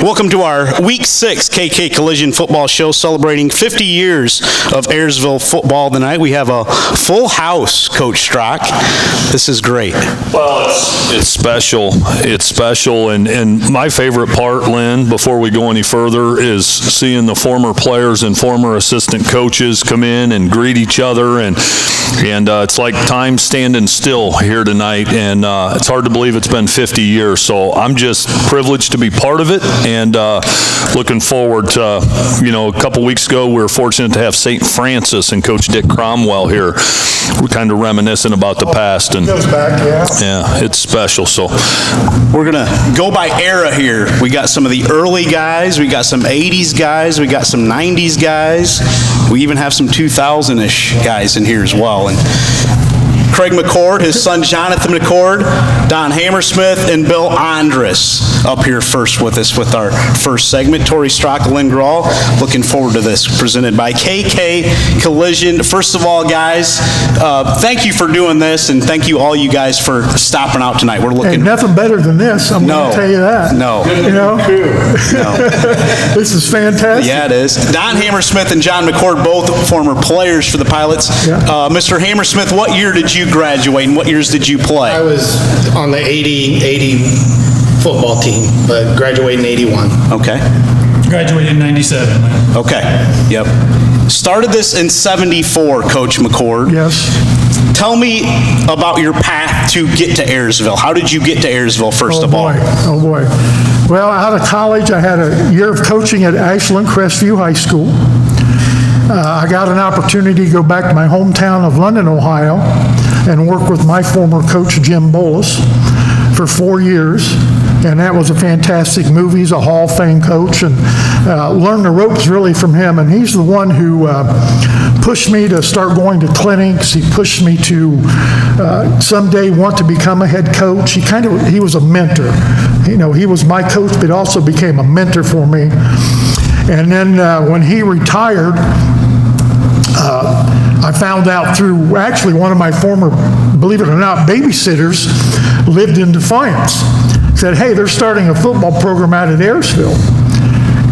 Welcome to our Week 6 KK Collision Football Show, celebrating 50 years of Ayersville football tonight. We have a full house, Coach Strock. This is great. Well, it's special. It's special, and my favorite part, Lynn, before we go any further, is seeing the former players and former assistant coaches come in and greet each other, and it's like time standing still here tonight, and it's hard to believe it's been 50 years, so I'm just privileged to be part of it, and looking forward to, a couple weeks ago, we were fortunate to have St. Francis and Coach Dick Cromwell here. We're kind of reminiscing about the past. And goes back, yeah. Yeah, it's special. So we're going to go by era here. We got some of the early guys. We got some 80s guys. We got some 90s guys. We even have some 2000-ish guys in here as well. And Craig McCord, his son Jonathan McCord, Don Hammersmith, and Bill Andrus up here first with us with our first segment. Tori Strock, Lynn Grawl, looking forward to this, presented by KK Collision. First of all, guys, thank you for doing this, and thank you all you guys for stopping out tonight. We're looking... Ain't nothing better than this, I'm going to tell you that. No. No. This is fantastic. Yeah, it is. Don Hammersmith and John McCord, both former players for the Pilots. Yeah. Mr. Hammersmith, what year did you graduate, and what years did you play? I was on the 80 football team, but graduated in 81. Okay. Graduated in 97. Okay. Yep. Started this in 74, Coach McCord. Yes. Tell me about your path to get to Ayersville. How did you get to Ayersville, first of all? Oh, boy. Well, out of college, I had a year of coaching at Ashland Crestview High School. I got an opportunity to go back to my hometown of London, Ohio, and work with my former coach, Jim Bolus, for 4 years. And that was a fantastic move. He's a Hall of Fame coach, and learned the ropes really from him. And he's the one who pushed me to start going to clinics. He pushed me to someday want to become a head coach. He was a mentor. He was my coach, but also became a mentor for me. And then when he retired, I found out through actually one of my former, believe it or not, babysitters lived in Defiance. Said, hey, they're starting a football program out at Ayersville.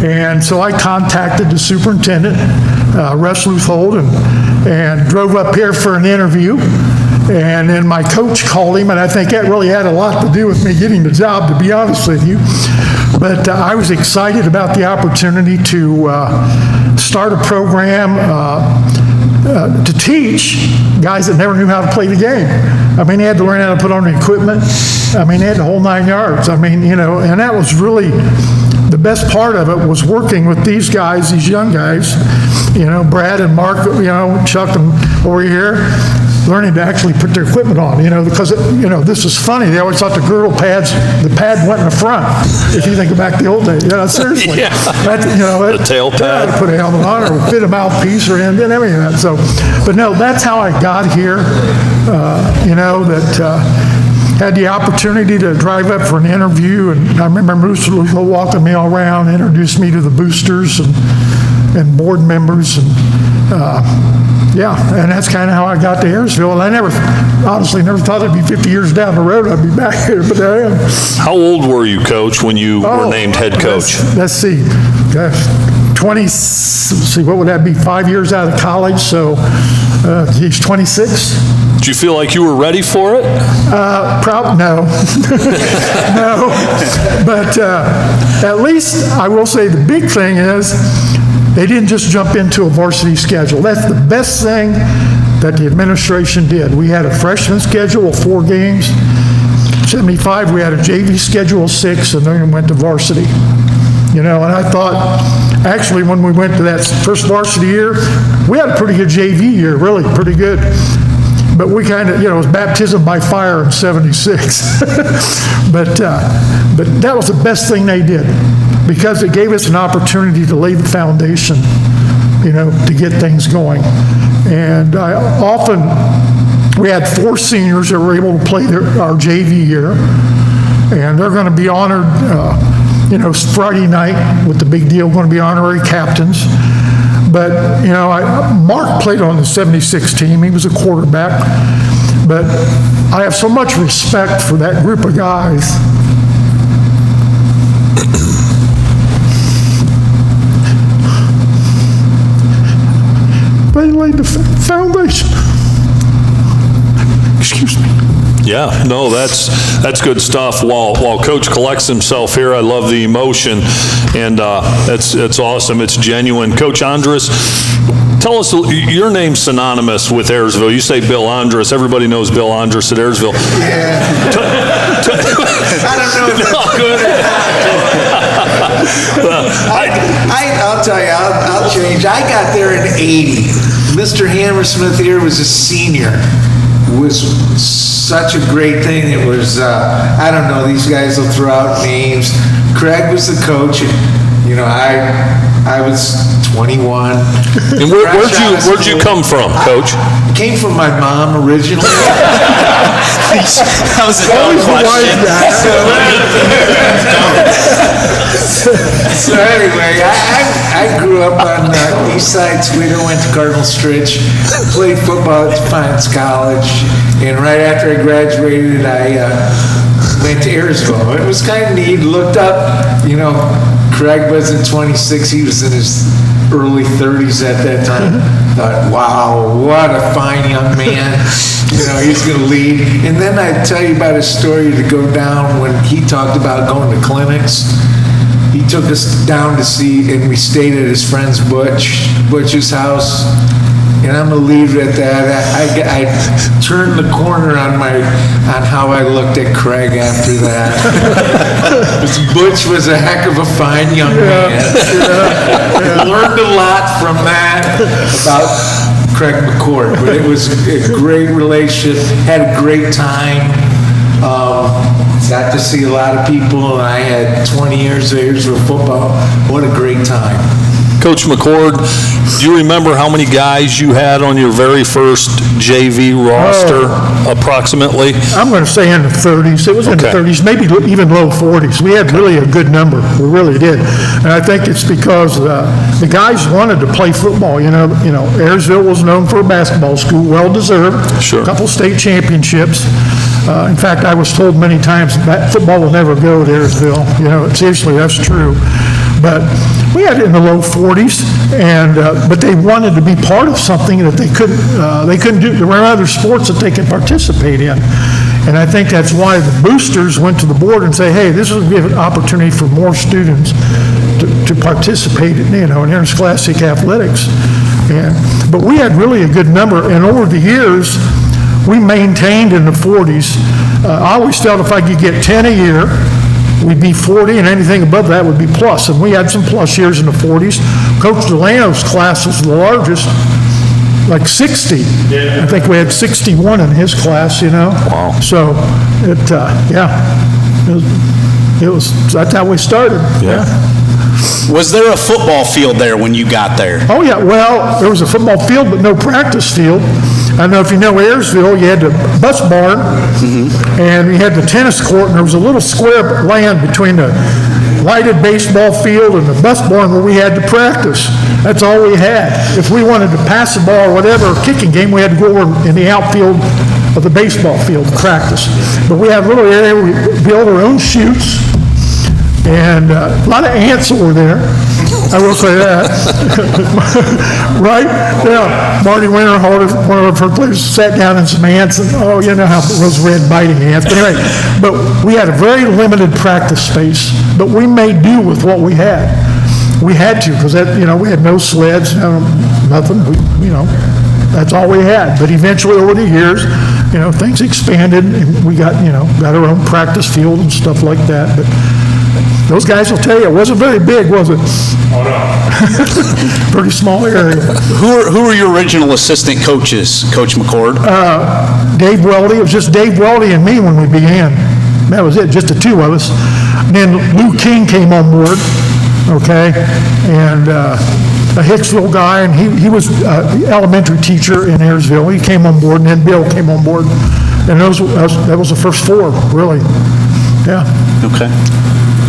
And so I contacted the superintendent, Russ Luthold, and drove up here for an interview. And then my coach called him, and I think that really had a lot to do with me getting the job, to be honest with you. But I was excited about the opportunity to start a program to teach guys that never knew how to play the game. I mean, they had to learn how to put on the equipment. I mean, they had the whole 9 yards. I mean, and that was really the best part of it, was working with these guys, these young guys, Brad and Mark, Chuck and over here, learning to actually put their equipment on, because, this is funny. They always thought the girdle pads, the pad went in the front, if you think back the old days. Seriously. Yeah. The tail pad. Put a helmet on or fit a mouthpiece or and everything. So, but no, that's how I got here, had the opportunity to drive up for an interview, and I remember Bruce walking me all around, introduced me to the boosters and board members, and and that's kind of how I got to Ayersville. And I honestly never thought it'd be 50 years down the road I'd be back here, but I am. how old were you, Coach, when you were named head coach? Let's see. Gosh, 20, what would that be, 5 years out of college, so he's 26. Did you feel like you were ready for it? No. No. But at least I will say the big thing is they didn't just jump into a varsity schedule. That's the best thing that the administration did. We had a freshman schedule of 4 games. 75, we had a JV schedule of 6, and then we went to varsity. And I thought, actually, when we went to that first varsity year, we had a pretty good JV year, really pretty good. But we kind of, it was baptism by fire in 76. But that was the best thing they did, because it gave us an opportunity to lay the foundation, to get things going. And we had 4 seniors that were able to play our JV year, and they're going to be honored, Friday night with the big deal, going to be honorary captains. But, Mark played on the 76 team. He was a quarterback. But I have so much respect for that group of guys foundation. Excuse me. Yeah, no, that's good stuff. While Coach collects himself here, I love the emotion, and it's awesome. It's genuine. Coach Andres, tell us, your name's synonymous with Ayersville. You say Bill Andres. Everybody knows Bill Andres at Ayersville. Yeah. I don't know if that's good or not. I'll tell you, I'll change. I got there in '80. Mr. Hammersmith here was a senior. Was such a great thing. It was, I don't know, these guys will throw out names. Craig was the coach, and, you know, I was 21. And where'd you come from, Coach? I came from my mom originally. That was a dumb question. So anyway, I grew up on East Side Toledo, went to Cardinal Stritch, played football at Defiance College, and right after I graduated, I went to Ayersville. It was kind of neat. Looked up, you know, Craig wasn't 26, he was in his early 30s at that time. Thought, wow, what a fine young man. You know, he's going to lead. And then I'd tell you about a story to go down when he talked about going to clinics. He took us down to see, and we stayed at his friend's Butch's house. And I'm going to leave it at that. I turned the corner on how I looked at Craig after that. Butch was a heck of a fine young man. Learned a lot from that about Craig McCord, but it was a great relationship, had a great time. Got to see a lot of people, and I had 20 years of Ayersville football. What a great time. Coach McCord, do you remember how many guys you had on your very first JV roster, approximately? I'm going to say in the 30s. It was in the 30s, maybe even low 40s. We had really a good number. We really did. And I think it's because the guys wanted to play football. You know, Ayersville was known for a basketball school, well-deserved. Sure. A couple state championships. In fact, I was told many times that football will never go to Ayersville. You know, seriously, that's true. But we had it in the low 40s, and but they wanted to be part of something that they couldn't do. There were other sports that they could participate in, and I think that's why the boosters went to the board and say, "Hey, this will give an opportunity for more students to participate in, in interscholastic athletics." But we had really a good number, and over the years, we maintained in the 40s. I always felt if I could get 10 a year, we'd be 40, and anything above that would be plus. And we had some plus years in the 40s. Coach Delano's class was the largest, like 60. Yeah. I think we had 61 in his class, Wow. So, that's how we started. Yeah. Was there a football field there when you got there? Oh, yeah. Well, there was a football field, but no practice field. I don't know if you know Ayersville, you had the bus barn, and you had the tennis court, and there was a little square land between the lighted baseball field and the bus barn where we had to practice. That's all we had. If we wanted to pass the ball or whatever, kicking game, we had to go over in the outfield of the baseball field to practice. But we had a little area where we built our own chutes, and a lot of ants over there. I will say that. Right? Yeah. Marty Winterhold, one of our players, sat down in some ants, and you know how those red biting ants. But anyway, we had a very limited practice space, but we made do with what we had. We had to, because we had no sleds, nothing. That's all we had. But eventually, over the years, things expanded, and we got our own practice field and stuff like that. But those guys will tell you, it wasn't very big, was it? Oh, no. Pretty small area. Who were your original assistant coaches, Coach McCord? Dave Weldy. It was just Dave Weldy and me when we began. That was it, just the two of us. And then Lou King came on board, okay? And a Hicksville guy, and he was the elementary teacher in Ayersville. He came on board, and then Bill came on board. And that was the first four, really. Yeah. Okay.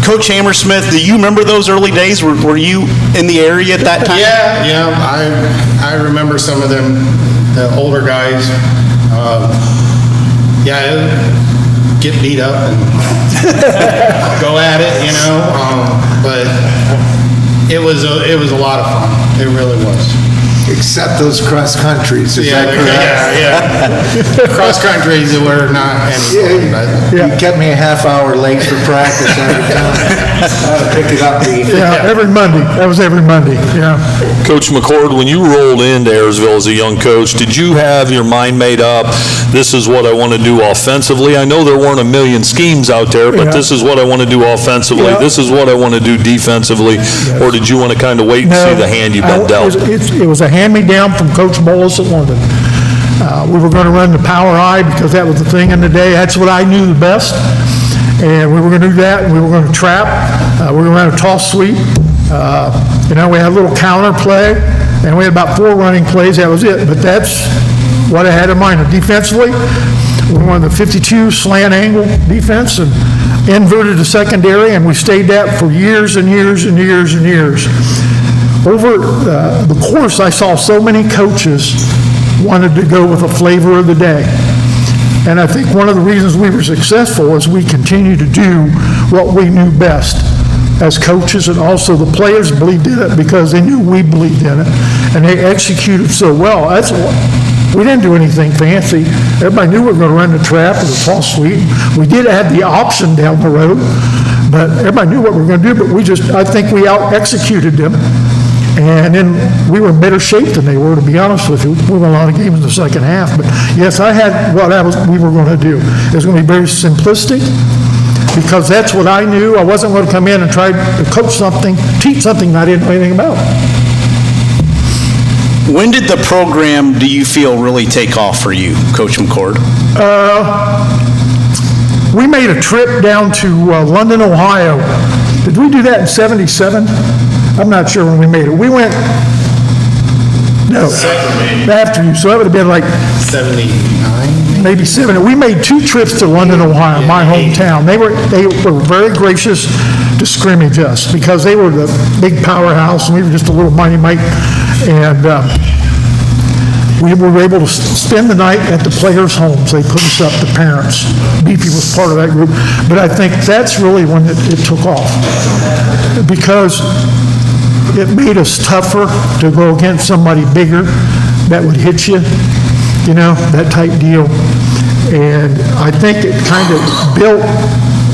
Coach Hammersmith, do you remember those early days? Were you in the area at that time? Yeah. I remember some of them, the older guys. Get beat up and go at it, but it was a lot of fun. It really was. Except those cross countries, is that correct? Yeah. Cross countries were not any fun, but. You kept me a half hour late for practice every time. I'll pick it up. Yeah, every Monday. That was every Monday, yeah. Coach McCord, when you rolled into Ayersville as a young coach, did you have your mind made up, this is what I want to do offensively? I know there weren't a million schemes out there, but Yeah. this is what I want to do offensively, Yeah. this is what I want to do defensively, or did you want to kind of wait and see the hand you've been dealt? It was a hand-me-down from Coach Bolus at London. We were going to run the power eye because that was the thing in the day. That's what I knew the best. And we were going to do that, and we were going to trap. We were going to run a toss sweep. We had a little counter play, and we had about 4 running plays. That was it. But that's what I had in mind. And defensively, we were on the 52 slant angle defense and inverted the secondary, and we stayed that for years and years and years and years. Over the course, I saw so many coaches wanted to go with a flavor of the day. And I think one of the reasons we were successful is we continued to do what we knew best as coaches, and also the players believed in it because they knew we believed in it, and they executed so well. We didn't do anything fancy. Everybody knew we were going to run the trap or the toss sweep. We did have the option down the road, but everybody knew what we were going to do, but I think we out-executed them. And then we were in better shape than they were, to be honest with you. We won a lot of games in the second half. But yes, I had what we were going to do. It was going to be very simplistic because that's what I knew. I wasn't going to come in and try to coach something, teach something I didn't know anything about. When did the program, do you feel, really take off for you, Coach McCord? We made a trip down to London, Ohio. Did we do that in '77? I'm not sure when we made it. We went, no, after you, so that would have been like 79? maybe 70. We made 2 trips to London, Ohio, my hometown. They were very gracious to scrimmage us because they were the big powerhouse and we were just a little mighty mite. And we were able to spend the night at the players' homes. They put us up, the parents. Beefy was part of that group. But I think that's really when it took off because it made us tougher to go against somebody bigger that would hit you, that type deal. And I think it kind of built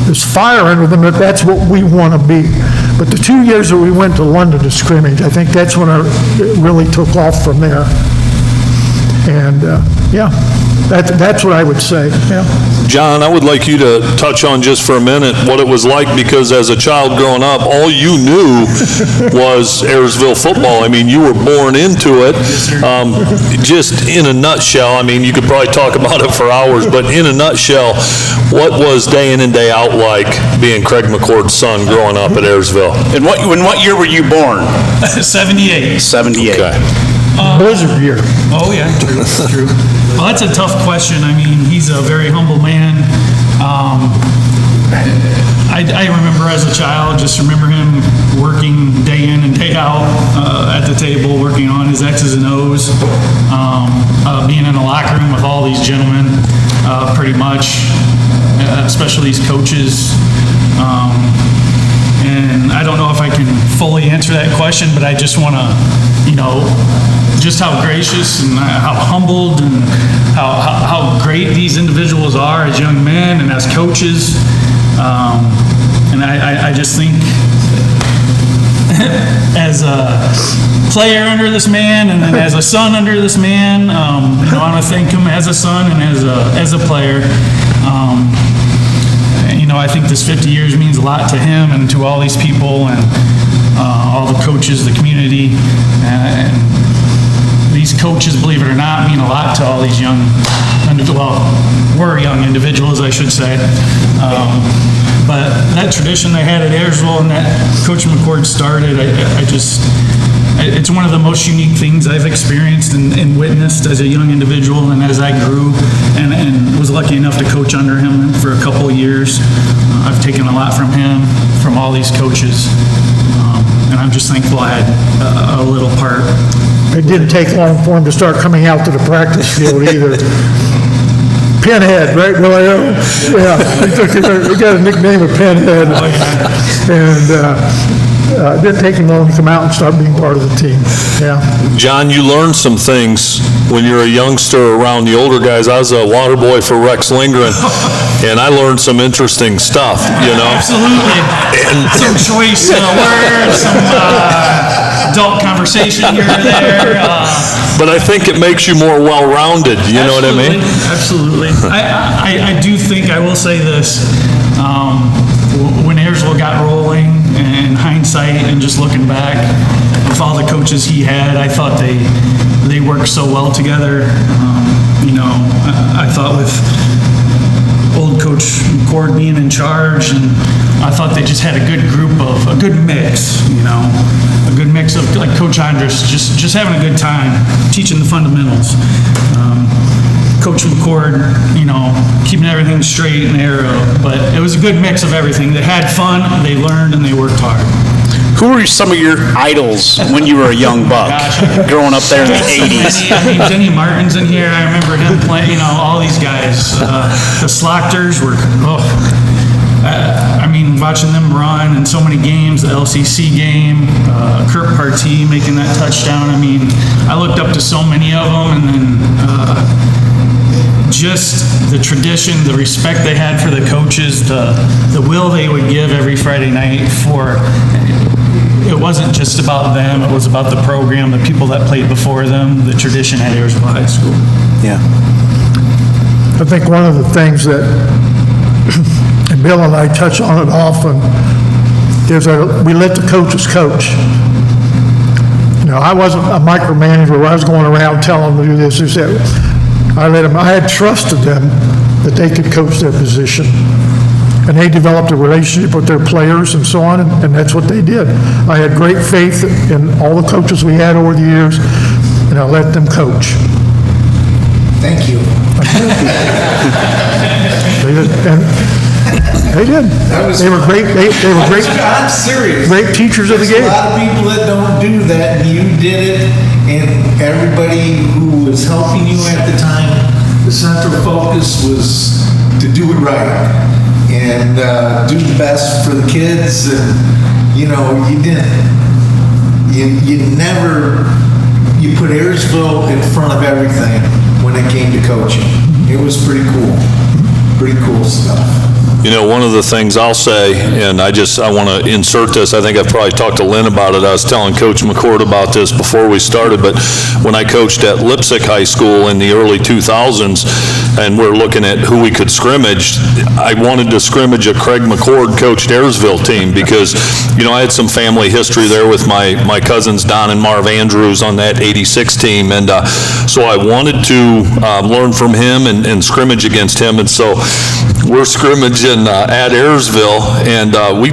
this fire under them that that's what we want to be. But the 2 years that we went to London to scrimmage, I think that's when it really took off from there. And, that's what I would say, yeah. John, I would like you to touch on just for a minute what it was like, because as a child growing up, all you knew was Ayersville football. I mean, you were born into it. Just in a nutshell, I mean, you could probably talk about it for hours, but in a nutshell, what was day in and day out like being Craig McCord's son growing up at Ayersville? And what year were you born? 78. 78. Okay. Blizzard year. Oh, yeah, true. Well, that's a tough question. I mean, he's a very humble man. I remember as a child, just remember him working day in and day out at the table, working on his X's and O's, being in the locker room with all these gentlemen, pretty much, especially these coaches. And I don't know if I can fully answer that question, but I just want to, just how gracious and how humbled and how great these individuals are as young men and as coaches. And I just think as a player under this man and then as a son under this man, I want to thank him as a son and as a player. I think this 50 years means a lot to him and to all these people and all the coaches, the community, and these coaches, believe it or not, mean a lot to all these we're young individuals, I should say. But that tradition they had at Ayersville and that Coach McCord started, it's one of the most unique things I've experienced and witnessed as a young individual and as I grew and was lucky enough to coach under him for a couple of years. I've taken a lot from him, from all these coaches, and I'm just thankful I had a little part. It didn't take long for him to start coming out to the practice field either. Pinhead, right, Willie? Yeah, he got a nickname of Pinhead. And it didn't take him long to come out and start being part of the team. Yeah. John, you learned some things when you're a youngster around the older guys. I was a water boy for Rex Lindgren, and I learned some interesting stuff, you know? Absolutely. Some choice words, some adult conversation here or there. But I think it makes you more well-rounded, you know what I mean? Absolutely. I do think, I will say this, when Ayersville got rolling, in hindsight and just looking back, with all the coaches he had, I thought they worked so well together. I thought with old Coach McCord being in charge, and I thought they just had a good group of, a good mix, a good mix of, like Coach Andrus, just having a good time, teaching the fundamentals. Coach McCord, keeping everything straight and narrow, but it was a good mix of everything. They had fun, they learned, and they worked hard. Who were some of your idols when you were a young buck, growing up there in the 80s? Denny Martin's in here. I remember him playing, all these guys. The Slaughters were, watching them run in so many games, the LCC game, Kurt Partee making that touchdown. I looked up to so many of them, and then just the tradition, the respect they had for the coaches, the will they would give every Friday night for. It wasn't just about them, it was about the program, the people that played before them, the tradition at Ayersville High School. Yeah. I think one of the things that, and Bill and I touch on it often, is that we let the coaches coach. I wasn't a micromanager where I was going around telling them to do this or that. I had trusted them that they could coach their position. And they developed a relationship with their players and so on, and that's what they did. I had great faith in all the coaches we had over the years, and I let them coach. Thank you. They did. They were great. They were great. I'm serious. Great teachers of the game. There's a lot of people that don't do that, and you did it, and everybody who was helping you at the time, the central focus was to do it right and do the best for the kids. And you put Ayersville in front of everything when it came to coaching. It was pretty cool stuff. One of the things I'll say, and I want to insert this, I think I've probably talked to Lynn about it. I was telling Coach McCord about this before we started, but when I coached at Lipsick High School in the early 2000s, and we're looking at who we could scrimmage, I wanted to scrimmage a Craig McCord coached Ayersville team because, I had some family history there with my cousins Don and Marv Andrews on that 86 team, and so I wanted to learn from him and scrimmage against him, and so we're scrimmaging at Ayersville, and we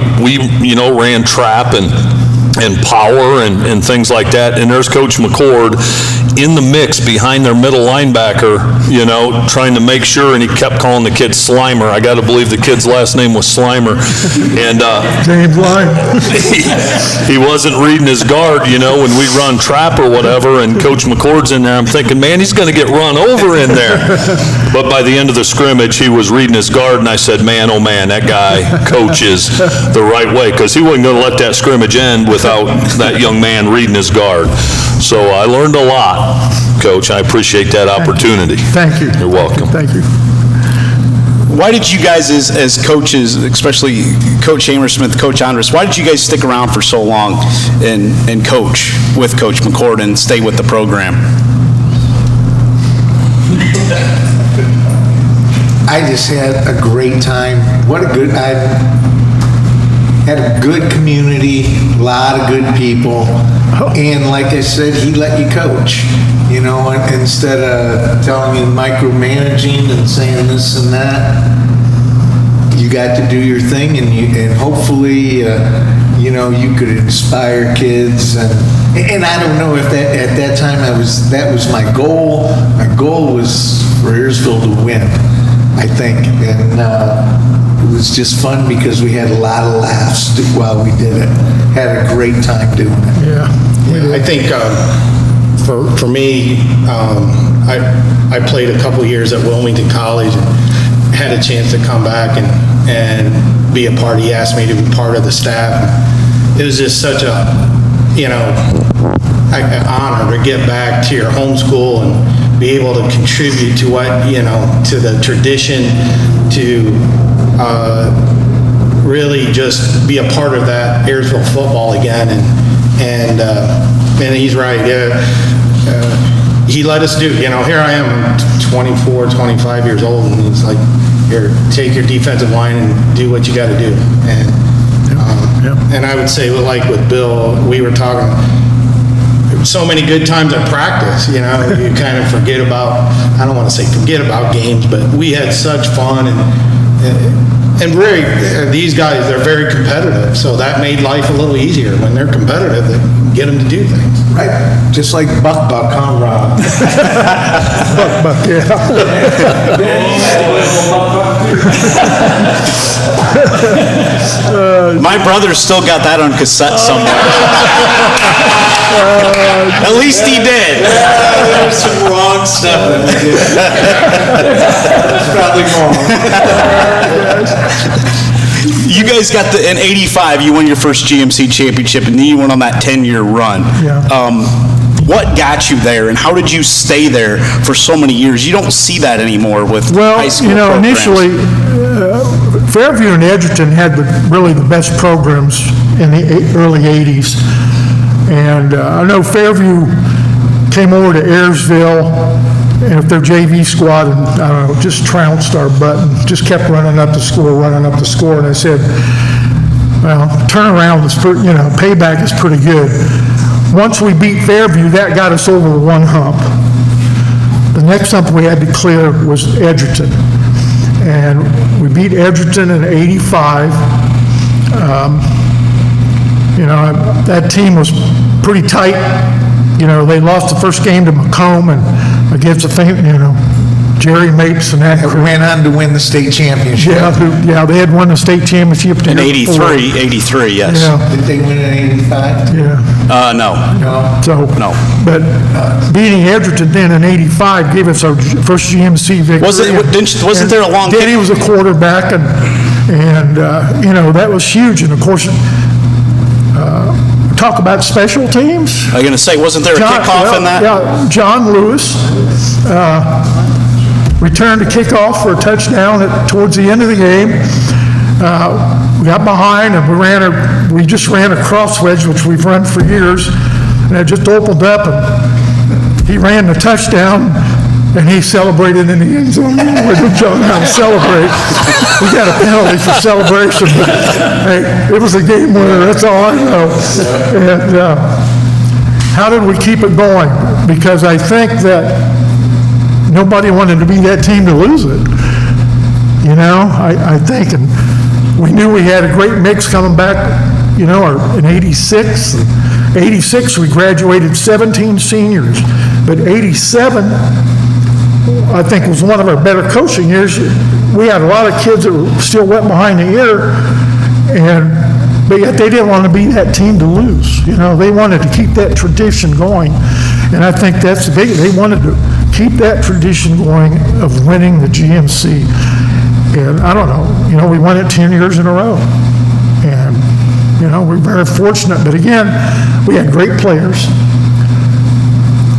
ran trap and power and things like that, and there's Coach McCord in the mix behind their middle linebacker, trying to make sure, and he kept calling the kid Slimer. I got to believe the kid's last name was Slimer, and James Lime. he wasn't reading his guard, when we run trap or whatever, and Coach McCord's in there. I'm thinking, man, he's going to get run over in there. But by the end of the scrimmage, he was reading his guard, and I said, man, oh man, that guy coaches the right way, because he wasn't going to let that scrimmage end without that young man reading his guard. So I learned a lot, Coach. I appreciate that opportunity. Thank you. You're welcome. Thank you. Why did you guys, as coaches, especially Coach Hammersmith, Coach Andrus, why did you guys stick around for so long and coach with Coach McCord and stay with the program? I just had a great time. I had a good community, a lot of good people, and like I said, he let you coach, and instead of telling you micromanaging and saying this and that, you got to do your thing, and hopefully, you could inspire kids, and I don't know if that at that time that was my goal. My goal was for Ayersville to win, I think, and it was just fun because we had a lot of laughs while we did it. Had a great time doing it. Yeah. I think for me, I played a couple years at Wilmington College and had a chance to come back and be a part. He asked me to be part of the staff. it was just such a, an honor to get back to your home school and be able to contribute to what, to the tradition, to really just be a part of that Ayersville football again. And he's right. He let us do, here I am, 24, 25 years old, and he's like, here, take your defensive line and do what you got to do. And I would say, like with Bill, we were talking, so many good times in practice, you kind of forget about, I don't want to say forget about games, but we had such fun, and really, these guys, they're very competitive, so that made life a little easier. When they're competitive, they get them to do things. Right, just like Buck, huh, Rob? Buck, yeah. My brother still got that on cassette somewhere. At least he did. There was some wrong stuff that we did. It's probably wrong. You guys got in '85, you won your first GMC championship, and then you went on that 10-year run. Yeah. What got you there, and how did you stay there for so many years? You don't see that anymore with high school programs. Initially, Fairview and Edgerton had really the best programs in the early 80s. And I know Fairview came over to Ayersville, and if their JV squad, and I don't know, just trounced our butt and just kept running up the score. And I said, well, turnaround is pretty, payback is pretty good. Once we beat Fairview, that got us over one hump. The next hump we had to clear was Edgerton. And we beat Edgerton in '85. That team was pretty tight. They lost the first game to Macomb and against Jerry Mapes and that. Went on to win the state championship. Yeah, they had won the state championship in '83. '83, yes. Yeah. Did they win in '85? Yeah. No. No. But beating Edgerton then in '85 gave us our first GMC victory. Wasn't there a long? Denny was a quarterback, and that was huge. And of course, talk about special teams. I'm going to say, wasn't there a kickoff in that? Yeah, John Lewis returned a kickoff for a touchdown towards the end of the game. We got behind and we just ran a cross wedge, which we've run for years, and it just opened up and he ran the touchdown and he celebrated in the end zone. We didn't show him how to celebrate. We got a penalty for celebration, but hey, it was a game winner, that's all I know. And how did we keep it going? Because I think that nobody wanted to be that team to lose it. I think, and we knew we had a great mix coming back, in '86. '86, we graduated 17 seniors, but '87, I think, was one of our better coaching years. We had a lot of kids that were still wet behind the ear, but yet they didn't want to be that team to lose. They wanted to keep that tradition going, and I think that's the big. They wanted to keep that tradition going of winning the GMC. And I don't know, we won it 10 years in a row. And, we're very fortunate. But again, we had great players.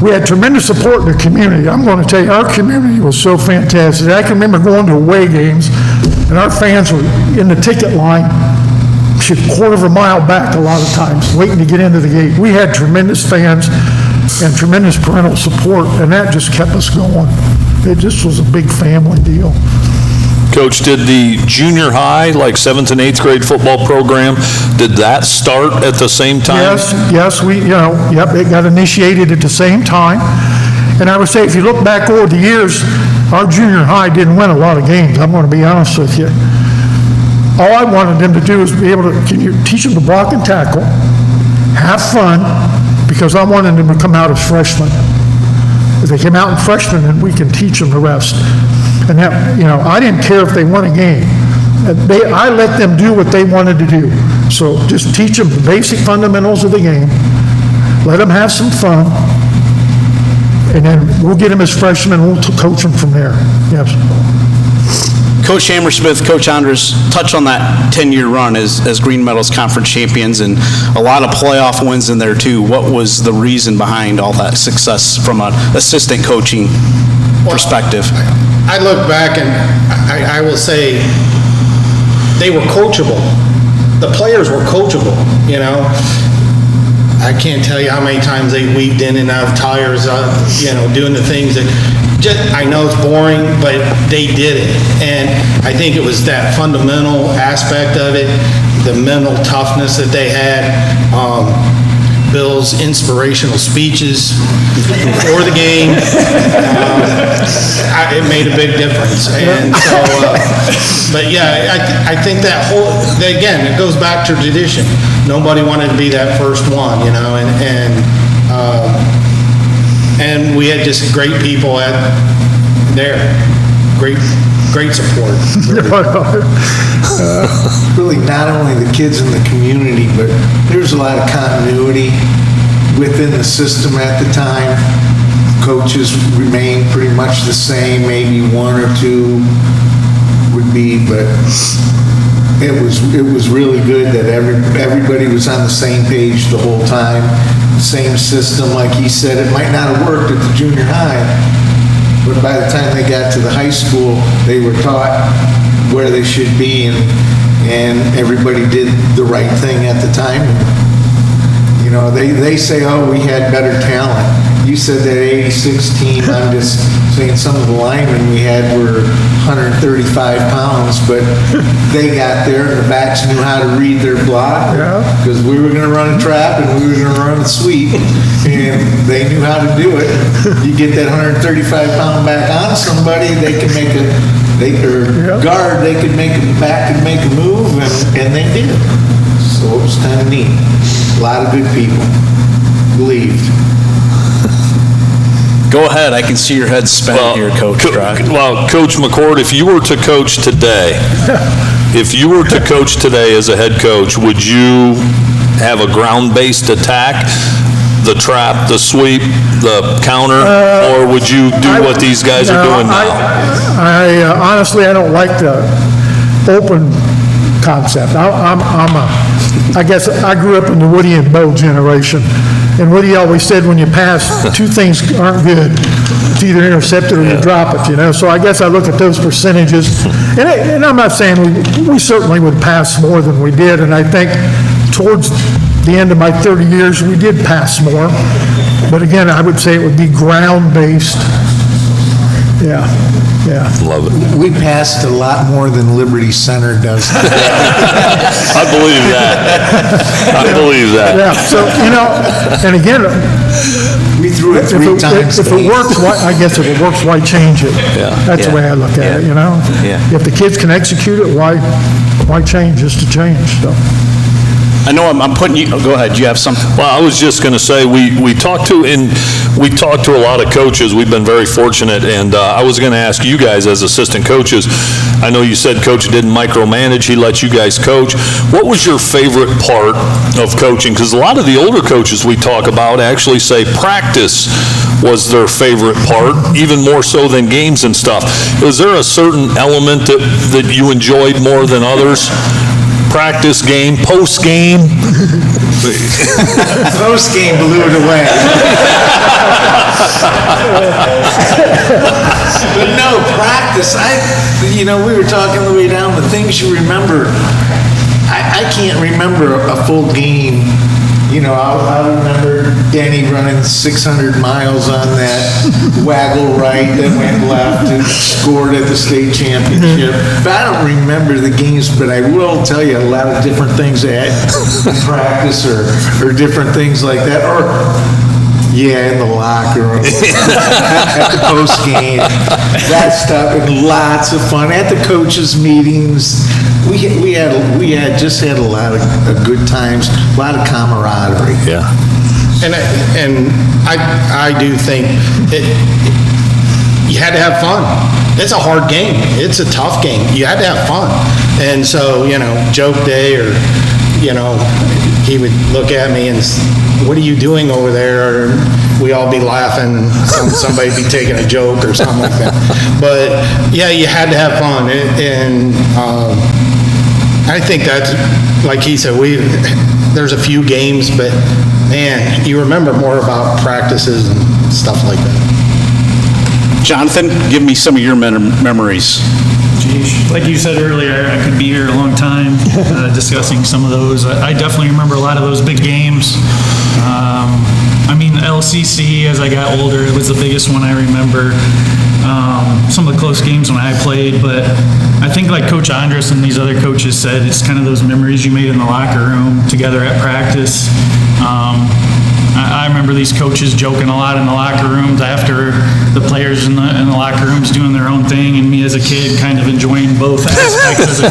We had tremendous support in the community. I'm going to tell you, our community was so fantastic. I can remember going to away games, and our fans were in the ticket line, a quarter of a mile back a lot of times, waiting to get into the gate. We had tremendous fans and tremendous parental support, and that just kept us going. It just was a big family deal. Coach, did the junior high, like 7th and 8th grade football program, did that start at the same time? Yes, it got initiated at the same time. And I would say, if you look back over the years, our junior high didn't win a lot of games. I'm going to be honest with you. All I wanted them to do was be able to, teach them to block and tackle, have fun, because I wanted them to come out as freshmen. If they came out in freshmen, then we can teach them the rest. And that, I didn't care if they won a game. I let them do what they wanted to do. So just teach them the basic fundamentals of the game, let them have some fun, and then we'll get them as freshmen, and we'll coach them from there. Yes. Coach Hammersmith, Coach Andres, touch on that 10-year run as Green Meadows Conference champions and a lot of playoff wins in there too. What was the reason behind all that success from an assistant coaching perspective? I look back and I will say they were coachable. The players were coachable, you know. I can't tell you how many times they weaved in and out of tires, you know, doing the things that I know it's boring, but they did it. And I think it was that fundamental aspect of it, the mental toughness that they had. Bill's inspirational speeches before the game, it made a big difference. And so, but yeah, I think that whole, again, it goes back to tradition. Nobody wanted to be that first one, you know, and we had just great people there. Great support. Really, not only the kids in the community, but there's a lot of continuity within the system at the time. Coaches remain pretty much the same, maybe one or two would be, but it was really good that everybody was on the same page the whole time. Same system, like he said, it might not have worked at the junior high, but by the time they got to the high school, they were taught where they should be, and everybody did the right thing at the time. You know, they say, oh, we had better talent. You said that 86 team, I'm just saying some of the linemen we had were 135 pounds, but they got there, and the backs knew how to read their block, because we were going to run a trap and we were going to run a sweep, and they knew how to do it. You get that 135-pound back on somebody, they can make guard, they could make a back and make a move, and they did. So it was kind of neat. A lot of good people believed. Go ahead, I can see your head spinning here, Coach. Well, Coach McCord, if you were to coach today, as a head coach, would you have a ground-based attack, the trap, the sweep, the counter, or would you do what these guys are doing now? Honestly, I don't like the open concept. I guess I grew up in the Woody and Bo generation, and Woody always said when you pass, two things aren't good. It's either intercept it or you drop it, you know. So I guess I look at those percentages, and I'm not saying we certainly would pass more than we did, and I think towards the end of my 30 years, we did pass more. But again, I would say it would be ground-based. Yeah. Love it. We passed a lot more than Liberty Center does. I believe that. Yeah, so, you know, and again, we threw it three times. If it works, I guess if it works, why change it? That's the way I look at it, you know? If the kids can execute it, why change just to change, so. I know I'm putting you, go ahead, you have something? Well, I was just going to say, we talked to a lot of coaches. We've been very fortunate, and I was going to ask you guys as assistant coaches, I know you said Coach didn't micromanage, he let you guys coach. What was your favorite part of coaching? Because a lot of the older coaches we talk about actually say practice was their favorite part, even more so than games and stuff. Was there a certain element that you enjoyed more than others? Practice, game, post-game? Post-game blew it away. But no, practice, we were talking the way down, the things you remember. I can't remember a full game. You know, I remember Danny running 600 miles on that waggle right that went left and scored at the state championship. But I don't remember the games, but I will tell you a lot of different things at practice or different things like that. Or, in the locker room, at the post game, that stuff, and lots of fun. At the coaches' meetings, we had a lot of good times, a lot of camaraderie. Yeah. And I do think you had to have fun. It's a hard game. It's a tough game. You had to have fun. And so, joke day or, he would look at me and what are you doing over there? Or we all be laughing, somebody be taking a joke or something like that. But yeah, you had to have fun. And I think that's, like he said, there's a few games, but man, you remember more about practices and stuff like that. Jonathan, give me some of your memories. Like you said earlier, I could be here a long time discussing some of those. I definitely remember a lot of those big games. I mean, LCC, as I got older, it was the biggest one I remember. Some of the close games when I played, but I think like Coach Andres and these other coaches said, it's kind of those memories you made in the locker room together at practice. I remember these coaches joking a lot in the locker rooms after the players in the locker rooms doing their own thing, and me as a kid kind of enjoying both aspects.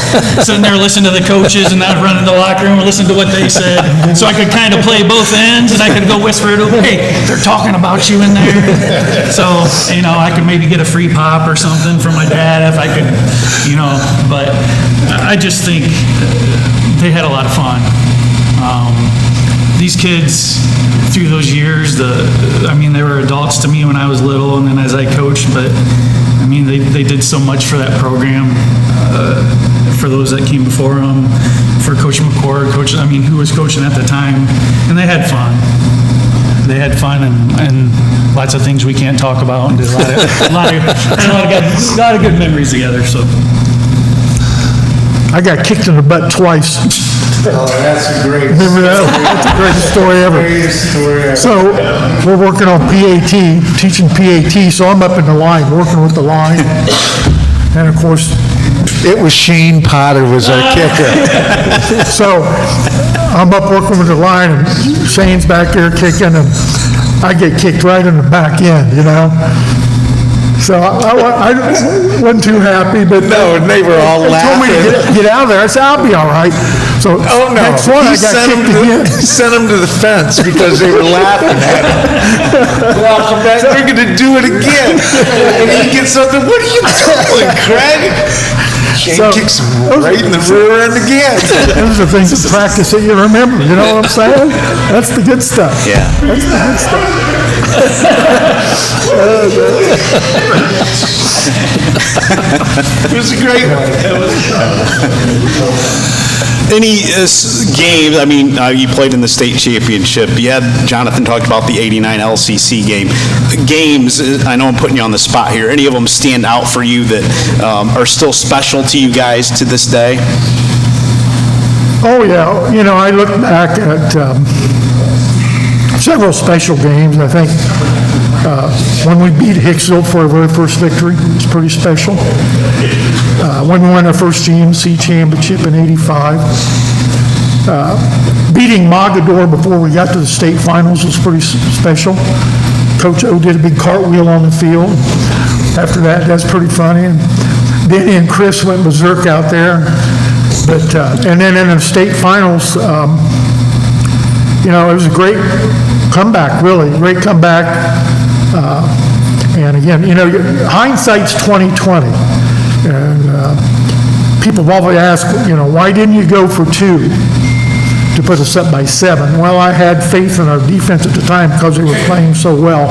Sitting there listening to the coaches, and I'd run into the locker room and listen to what they said, so I could kind of play both ends, and I could go whisper to them, hey, they're talking about you in there. So, I could maybe get a free pop or something from my dad if I could, but I just think they had a lot of fun. These kids, through those years, they were adults to me when I was little, and then as I coached, but they did so much for that program, for those that came before them, for Coach McCord, who was coaching at the time, and they had fun. They had fun and lots of things we can't talk about, and did a lot of good memories together. So I got kicked in the butt twice. Oh, that's a great story. Remember that? That's the greatest story ever. Greatest story ever. So we're working on PAT, teaching PAT, so I'm up in the line, working with the line. And of course, It was Shane Potter was our kicker. so I'm up working with the line, and Shane's back there kicking, and I get kicked right in the back end, So I wasn't too happy, but No, and they were all they told me to laughing. get out of there. I said, I'll be all right. So Oh, no. next one, I got kicked again. He sent him to the fence because they were laughing at him. Welcome back. They're going to do it again. And he gets something. What are you doing, Craig? Shane So- kicks him right in the rear end again. Those are things of practice that you remember, you know what I'm saying? That's the good stuff. Yeah. That's the good stuff. It was a great one. Any games, you played in the state championship. Jonathan talked about the 89 LCC game. Games, I know I'm putting you on the spot here. Any of them stand out for you that are still special to you guys to this day? Oh, yeah, I look back at several special games. I think when we beat Hicksville for our very first victory, it was pretty special. When we won our first GMC championship in '85. Beating Mogador before we got to the state finals was pretty special. Coach O did a big cartwheel on the field. After that, that's pretty funny. And Denny and Chris went berserk out there. But, and then in the state finals, it was a great comeback, really, great comeback. And again, hindsight's 20/20. And people have always asked, why didn't you go for 2 to put us up by 7? Well, I had faith in our defense at the time because they were playing so well.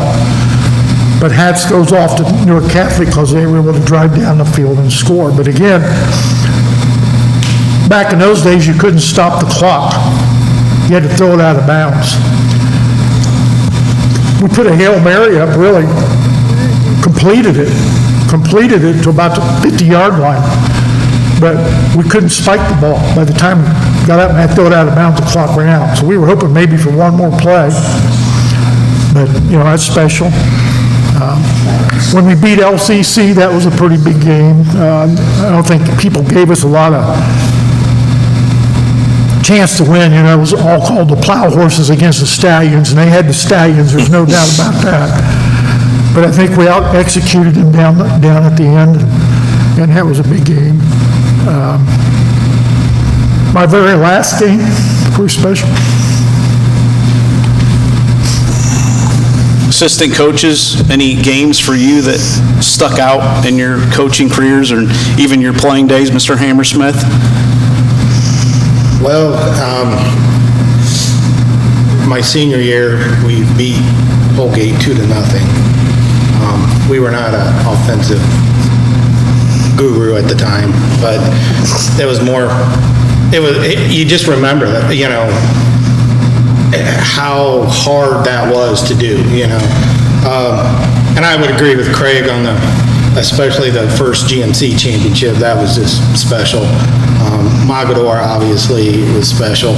But hats goes off to Newark Catholic because they were able to drive down the field and score. But again, back in those days, you couldn't stop the clock. You had to throw it out of bounds. We put a Hail Mary up, really, completed it to about the 50-yard line, but we couldn't spike the ball. By the time we got up and had to throw it out of bounds, the clock ran out. So we were hoping maybe for one more play, but, that's special. When we beat LCC, that was a pretty big game. I don't think people gave us a lot of chance to win. It was all called the plow horses against the Stallions, and they had the Stallions, there's no doubt about that. But I think we out-executed them down at the end, and that was a big game. My very last game, pretty special. Assistant coaches, any games for you that stuck out in your coaching careers or even your playing days, Mr. Hammersmith? Well, my senior year, we beat Holgate 2-0. We were not an offensive guru at the time, but it was more, you just remember that, you know, how hard that was to do, you know. And I would agree with Craig on especially the first GMC championship. That was just special. Mogador obviously was special.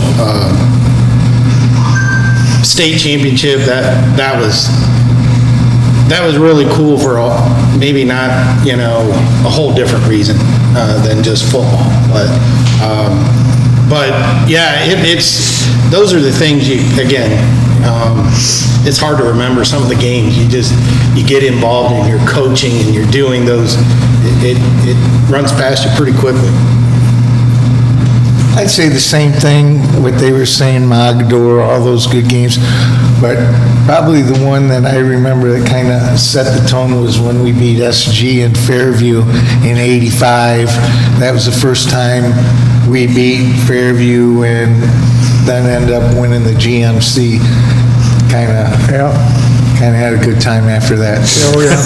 State championship, that was really cool for maybe not, you know, a whole different reason than just football. But yeah, those are the things it's hard to remember some of the games. You get involved and you're coaching and you're doing those, it runs past you pretty quickly. I'd say the same thing, what they were saying, Mogador, all those good games, but probably the one that I remember that kind of set the tone was when we beat SG in Fairview in '85. That was the first time we beat Fairview and then ended up winning the GMC. Kind of had a good time after that. Oh, yeah.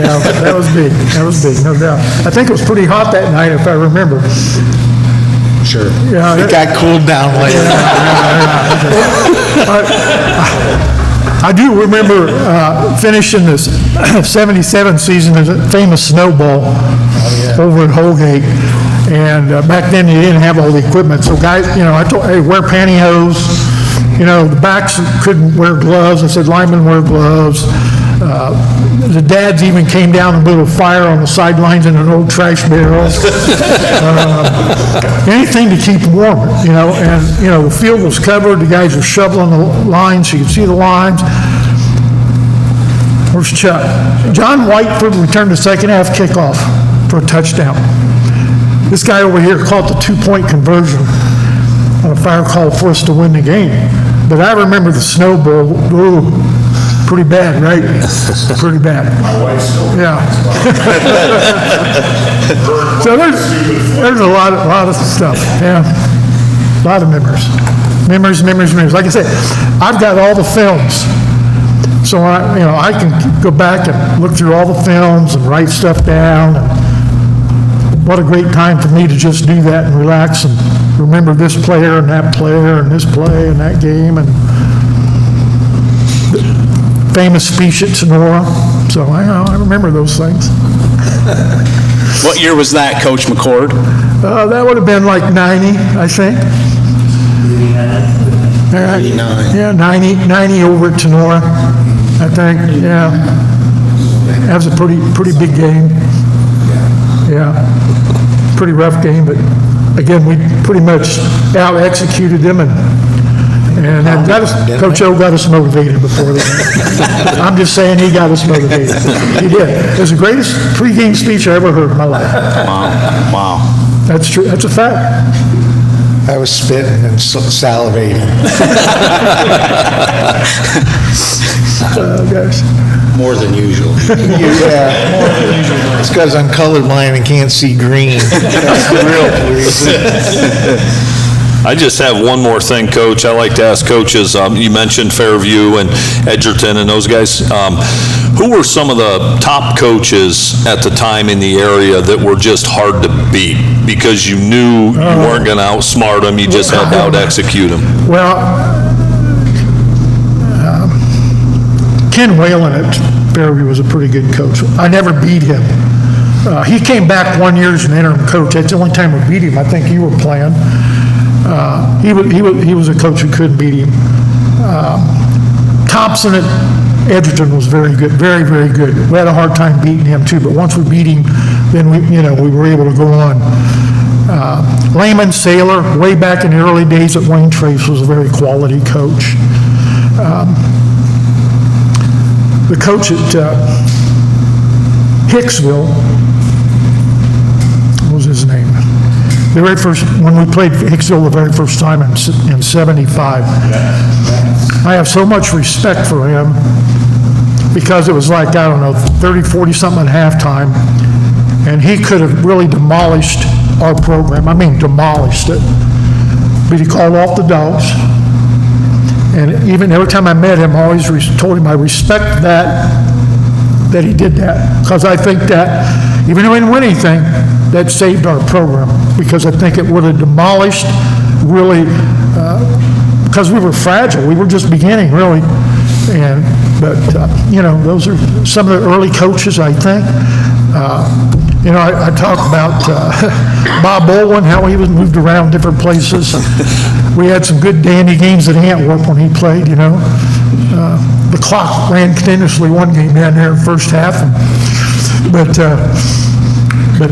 Yeah, that was big, no doubt. I think it was pretty hot that night, if I remember. Sure. Yeah, It got cooled down later. I do remember finishing this '77 season as a famous snowball over at Holgate. And back then, you didn't have all the equipment. So guys, you know, I told, hey, wear pantyhose. You know, the backs couldn't wear gloves. I said, linemen wear gloves. The dads even came down and lit a fire on the sidelines in an old trash barrel. Anything to keep warm, you know. And, you know, the field was covered. The guys were shoveling the lines so you could see the lines. Where's Chuck? John Whiteford returned the second half kickoff for a touchdown. This guy over here caught the 2-point conversion on a fire call for us to win the game. But I remember the snowball, pretty bad, right? Pretty bad. My wife's still. Yeah. So there's a lot of stuff, yeah. A lot of memories. Memories. Like I said, I've got all the films. So I can go back and look through all the films and write stuff down. And what a great time for me to just do that and relax and remember this player and that player and this play and that game and the famous speech at Sonora. So I remember those things. What year was that, Coach McCord? That would have been like 90, I think. 89. Yeah, 90 over at Sonora, I think, yeah. That was a pretty big game. Yeah, pretty rough game, but again, we pretty much out-executed them and Coach O got us motivated before that. I'm just saying he got us motivated. He did. It was the greatest pregame speech I ever heard in my life. Wow. That's true. That's a fact. I was spitting and salivating. Guys. More than usual. Yeah. It's because I'm colorblind and can't see green. That's the real reason. I just have one more thing, Coach. I like to ask coaches, you mentioned Fairview and Edgerton and those guys. Who were some of the top coaches at the time in the area that were just hard to beat because you knew you weren't going to outsmart them, you just had to out-execute them? Well, Ken Whalen at Fairview was a pretty good coach. I never beat him. He came back 1 year as an interim coach. That's the only time we beat him. I think you were playing. He was a coach who couldn't beat him. Thompson at Edgerton was very good, very, very good. We had a hard time beating him too, but once we beat him, then we were able to go on. Lehman Saylor, way back in the early days at Wayne Trace, was a very quality coach. The coach at Hicksville, what was his name? The very first, when we played Hicksville the very first time in '75, I have so much respect for him because it was like, I don't know, 30, 40 something at halftime, and he could have really demolished our program. I mean, demolished it. But he called off the dogs. And even every time I met him, I always told him I respect that he did that. Because I think that, even though we didn't win anything, that saved our program. Because I think it would have demolished, really, because we were fragile. We were just beginning, really. But those are some of the early coaches, I think. I talk about Bob Bolin, how he was moved around different places. We had some good dandy games at Antwerp when he played, The clock ran continuously one game down there in the first half. But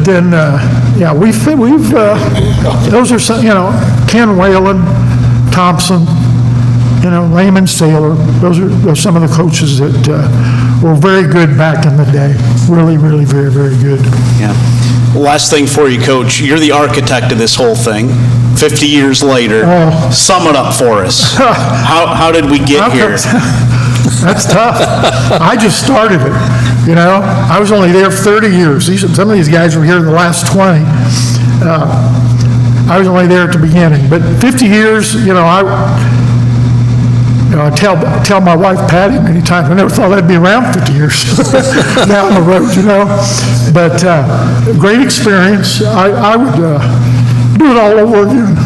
then, we've those are some, Ken Whalen, Thompson, Lehman, Saylor, those are some of the coaches that were very good back in the day. Really, really, very, very good. Yeah. Last thing for you, Coach. You're the architect of this whole thing. 50 years later, sum it up for us. How did we get here? That's tough. I just started it, I was only there 30 years. Some of these guys were here in the last 20. I was only there at the beginning. But 50 years, I tell my wife, Patty, many times, I never thought I'd be around 50 years down the road, But great experience. I would do it all over again.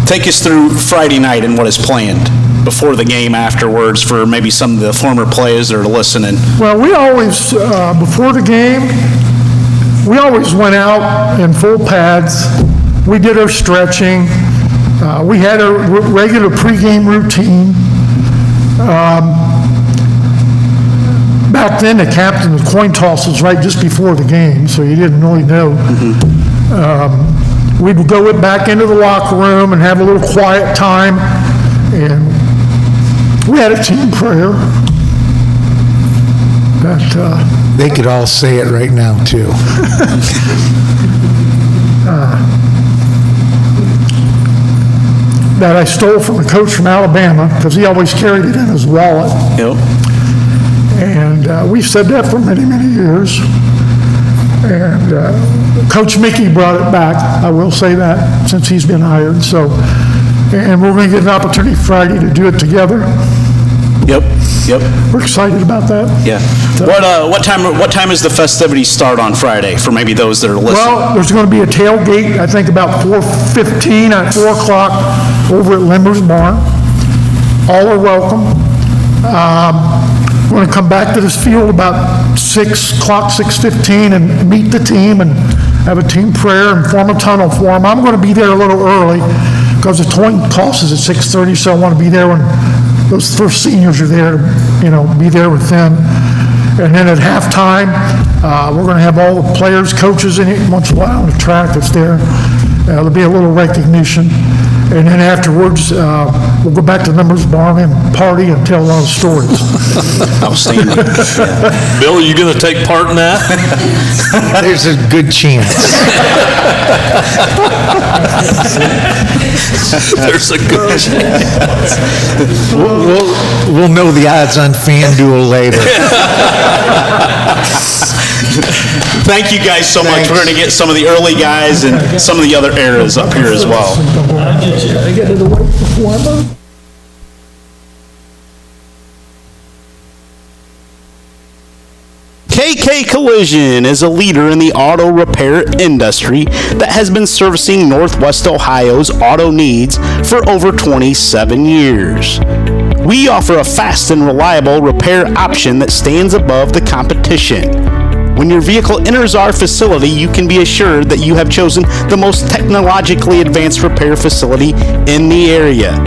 Take us through Friday night and what is planned before the game, afterwards, for maybe some of the former players that are listening. Well, we always, before the game, we always went out in full pads. We did our stretching. We had a regular pregame routine. Back then, the captain of coin tosses right just before the game, so you didn't really know. We'd go back into the locker room and have a little quiet time, and we had a team prayer. They could all say it right now, too. That I stole from a coach from Alabama, because he always carried it in his wallet. Yep. And we've said that for many, many years. And Coach Mickey brought it back, I will say that, since he's been hired. And we're going to get an opportunity Friday to do it together. Yep. We're excited about that. Yeah. What time is the festivities start on Friday, for maybe those that are listening? Well, there's going to be a tailgate, I think about 4:15 at 4 o'clock over at Limber's Barn. All are welcome. We're going to come back to this field about 6 o'clock, 6:15, and meet the team and have a team prayer and form a tunnel for them. I'm going to be there a little early because the coin toss is at 6:30, so I want to be there when those first seniors are there, be there with them. And then at halftime, we're going to have all the players, coaches in it once in a while on the track that's there. There'll be a little recognition. And then afterwards, we'll go back to Limber's Barn and party and tell a lot of stories. Outstanding. Bill, are you going to take part in that? There's a good chance. There's a good chance. We'll know the odds on FanDuel later. Thank you guys so much. We're going to get some of the early guys and some of the other eras up here as well. I get it away before I'm on. KK Collision is a leader in the auto repair industry that has been servicing Northwest Ohio's auto needs for over 27 years. We offer a fast and reliable repair option that stands above the competition. When your vehicle enters our facility, you can be assured that you have chosen the most technologically advanced repair facility in the area.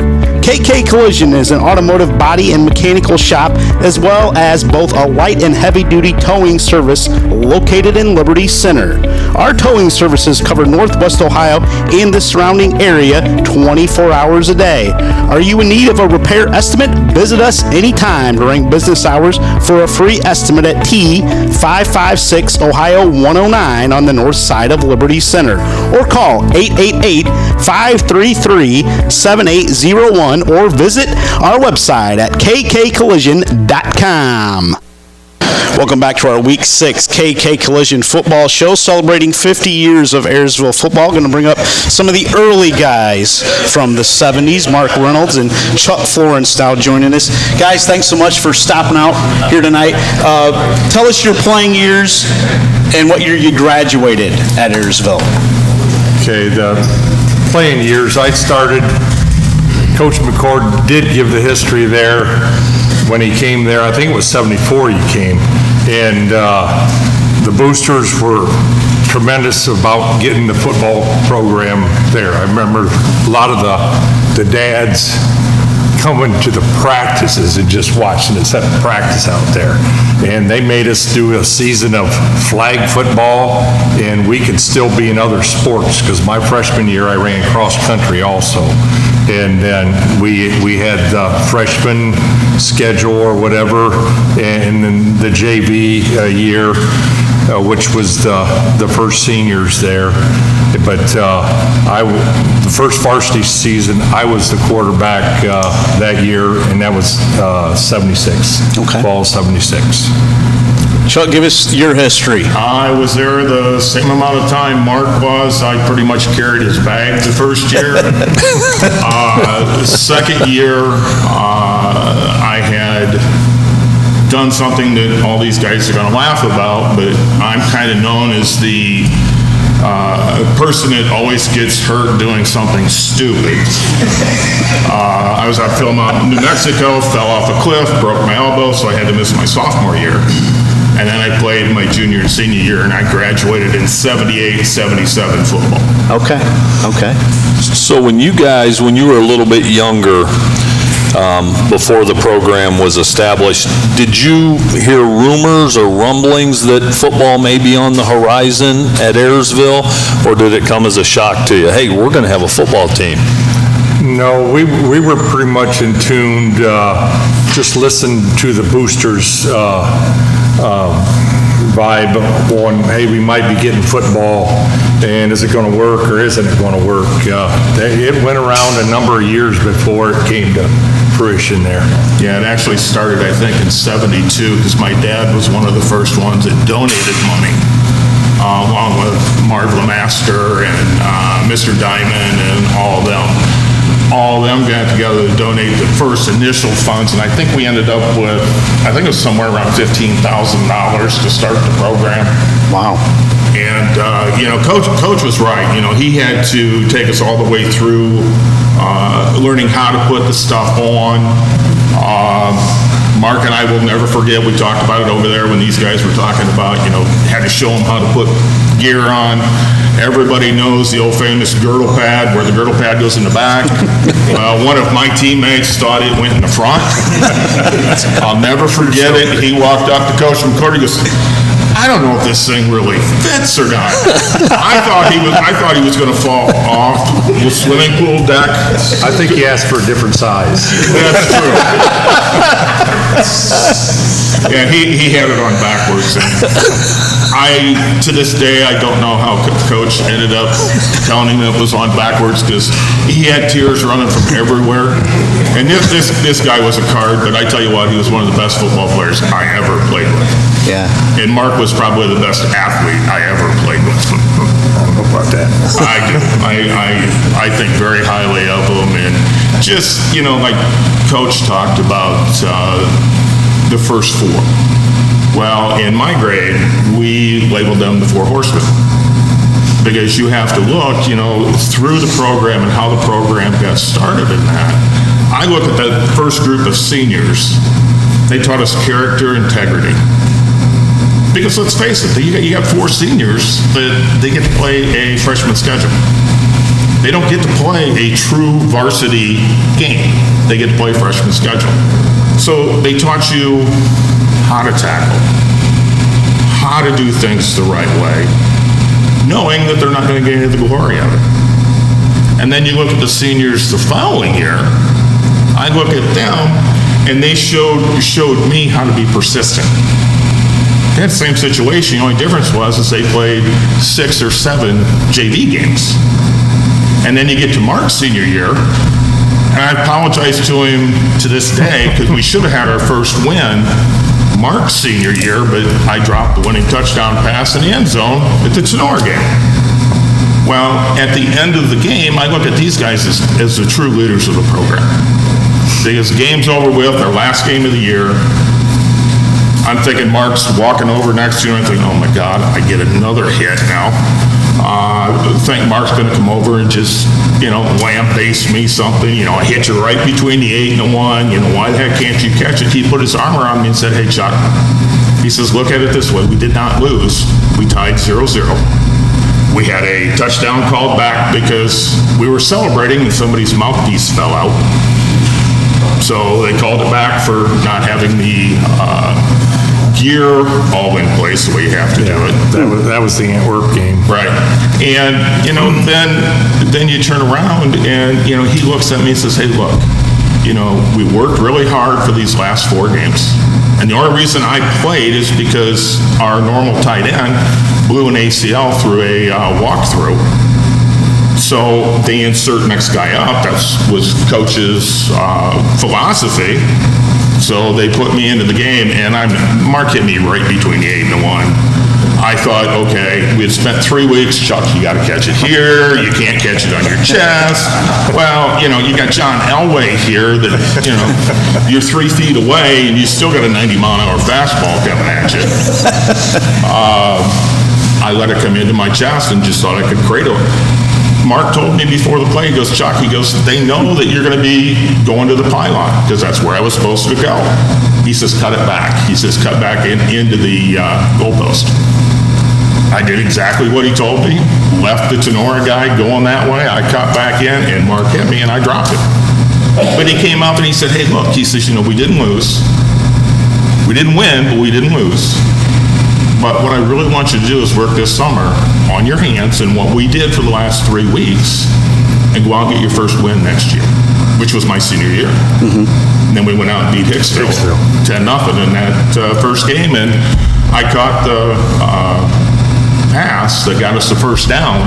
KK Collision is an automotive body and mechanical shop, as well as both a light and heavy-duty towing service located in Liberty Center. Our towing services cover Northwest Ohio and the surrounding area 24 hours a day. Are you in need of a repair estimate? Visit us anytime during business hours for a free estimate at T556 Ohio 109 on the north side of Liberty Center, or call 888-533-7801 or visit our website at kkcollision.com. Welcome back to our Week 6 KK Collision Football Show, celebrating 50 years of Ayersville football. Going to bring up some of the early guys from the 70s, Mark Reynolds and Chuck Florenstyle joining us. Guys, thanks so much for stopping out here tonight. Tell us your playing years and what year you graduated at Ayersville. Okay, the playing years, I started, Coach McCord did give the history there when he came there. I think it was 74 he came. And the boosters were tremendous about getting the football program there. I remember a lot of the dads coming to the practices and just watching us have practice out there. And they made us do a season of flag football, and we could still be in other sports, because my freshman year I ran cross country also. And then we had the freshman schedule or whatever, and then the JV year, which was the first seniors there. But the first varsity season, I was the quarterback that year, and that was 76, Okay. fall 76. Chuck, give us your history. I was there the same amount of time Mark was. I pretty much carried his bag the first year. The second year, I had done something that all these guys are going to laugh about, but I'm kind of known as the person that always gets hurt doing something stupid. I was at Philmont, New Mexico, fell off a cliff, broke my elbow, so I had to miss my sophomore year. And then I played my junior and senior year, and I graduated in 78, 77 football. Okay. So when you were a little bit younger, before the program was established, did you hear rumors or rumblings that football may be on the horizon at Ayersville, or did it come as a shock to you? Hey, we're going to have a football team. No, we were pretty much in tune, just listened to the boosters' vibe on, hey, we might be getting football, and is it going to work or isn't it going to work? It went around a number of years before it came to fruition there. Yeah, it actually started, I think, in 72, because my dad was one of the first ones that donated money, along with Marv Lemaster and Mr. Diamond and all of them. All of them got together to donate the first initial funds, and I think we ended up with, I think it was somewhere around $15,000 to start the program. Wow. And, Coach was right. He had to take us all the way through learning how to put the stuff on. Mark and I will never forget, we talked about it over there when these guys were talking about, had to show them how to put gear on. Everybody knows the old famous girdle pad, where the girdle pad goes in the back. One of my teammates thought it went in the front. I'll never forget it. He walked up to Coach McCord, he goes, I don't know if this thing really fits or not. I thought he was going to fall off the swimming pool deck. I think he asked for a different size. That's true. Yeah, he had it on backwards. And to this day, I don't know how Coach ended up telling him it was on backwards, because he had tears running from everywhere. And this guy was a card, but I tell you what, he was one of the best football players I ever played with. Yeah. And Mark was probably the best athlete I ever played with. I don't know about that. I do. I think very highly of him, and just, like Coach talked about the first four. Well, in my grade, we labeled them the Four Horsemen, because you have to look, through the program and how the program got started in that. I look at that first group of seniors, they taught us character, integrity. Because let's face it, you got four seniors that they get to play a freshman schedule. They don't get to play a true varsity game. They get to play a freshman schedule. So they taught you how to tackle, how to do things the right way, knowing that they're not going to get any of the glory of it. And then you look at the seniors the following year, I look at them, and they showed me how to be persistent. They had the same situation. The only difference was they played 6 or 7 JV games. And then you get to Mark's senior year, and I apologize to him to this day, because we should have had our first win Mark's senior year, but I dropped the winning touchdown pass in the end zone at the Tenor game. Well, at the end of the game, I look at these guys as the true leaders of the program. Because the game's over with, our last game of the year. I'm thinking Mark's walking over next to you, and I'm thinking, oh my God, I get another hit now. I think Mark's gonna come over and just, lambaste me something, I hit you right between the 8 and the 1, why the heck can't you catch it? He put his arm around me and said, hey, Chuck, he says, look at it this way, we did not lose, we tied 0-0. We had a touchdown called back because we were celebrating and somebody's mouthpiece fell out. So they called it back for not having the gear all in place the way you have to do it. That was the Antwerp game. Right. And, then you turn around and, he looks at me and says, hey, look, we worked really hard for these last 4 games. And the only reason I played is because our normal tight end blew an ACL through a walkthrough. So they insert next guy up. That was coach's philosophy. So they put me into the game, and Mark hit me right between the 8 and the 1. I thought, okay, we had spent 3 weeks, Chuck, you got to catch it here, you can't catch it on your chest. Well, you got John Elway here that, you're 3 feet away, and you still got a 90-mile-an-hour fastball coming at you. I let it come into my chest and just thought I could cradle it. Mark told me before the play, he goes, Chuck, they know that you're going to be going to the pylon, because that's where I was supposed to go. He says, cut it back. He says, cut back into the goalpost. I did exactly what he told me, left the Tenora guy going that way, I cut back in, and Mark hit me, and I dropped it. But he came up and he said, hey, look, he says, we didn't lose. We didn't win, but we didn't lose. But what I really want you to do is work this summer on your hands and what we did for the last 3 weeks and go out and get your first win next year, which was my senior year. Mm-hmm. And then we went out and beat Hicksville 10-0 in that first game, and I caught the pass that got us the first down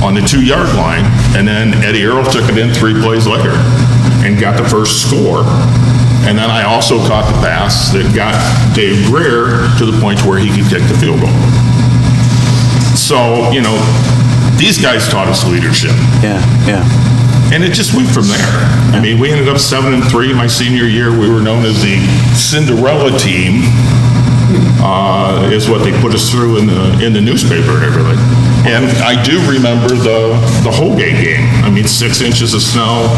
on the 2-yard line, and then Eddie Earl took it in 3 plays later and got the first score. And then I also caught the pass that got Dave Greer to the point where he could kick the field goal. So, these guys taught us leadership. Yeah. And it just went from there. I mean, we ended up 7-3 my senior year. We were known as the Cinderella team, is what they put us through in the newspaper and everything. And I do remember the Holgate game. I mean, 6 inches of snow.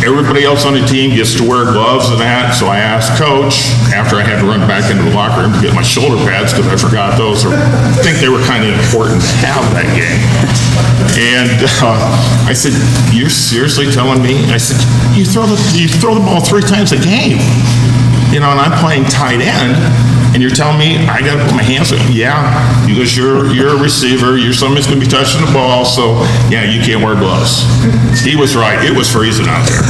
Everybody else on the team gets to wear gloves and that, so I asked Coach, after I had to run back into the locker room to get my shoulder pads, because I forgot those, or I think they were kind of important to have that game. And I said, you're seriously telling me? I said, you throw the ball 3 times a game, and I'm playing tight end, and you're telling me I got to put my hands up? Yeah, because you're a receiver, somebody's going to be touching the ball, so yeah, you can't wear gloves. He was right. It was freezing out there.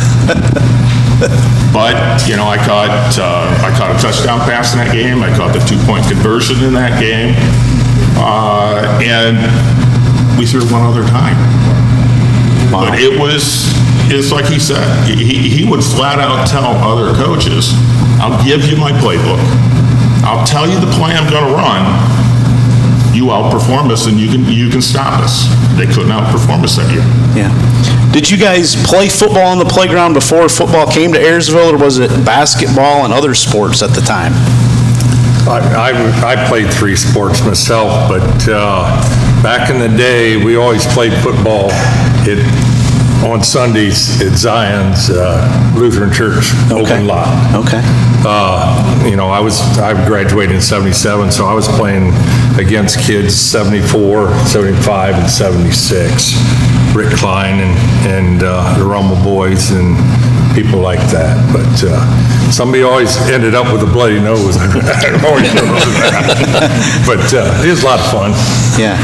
But, I caught a touchdown pass in that game. I caught the 2-point conversion in that game. And we threw one other time. Wow. But it's like he said, he would flat out tell other coaches, I'll give you my playbook. I'll tell you the play I'm going to run. You outperform us and you can stop us. They couldn't outperform us that year. Yeah. Did you guys play football on the playground before football came to Ayersville, or was it basketball and other sports at the time? I played 3 sports myself, but back in the day, we always played football on Sundays at Zion's Lutheran Church open lot. Okay. I graduated in 77, so I was playing against kids 74, 75, and 76. Rick Klein and the Rummel Boys and people like that. But somebody always ended up with a bloody nose. I always remember that. But it was a lot of fun. Yeah.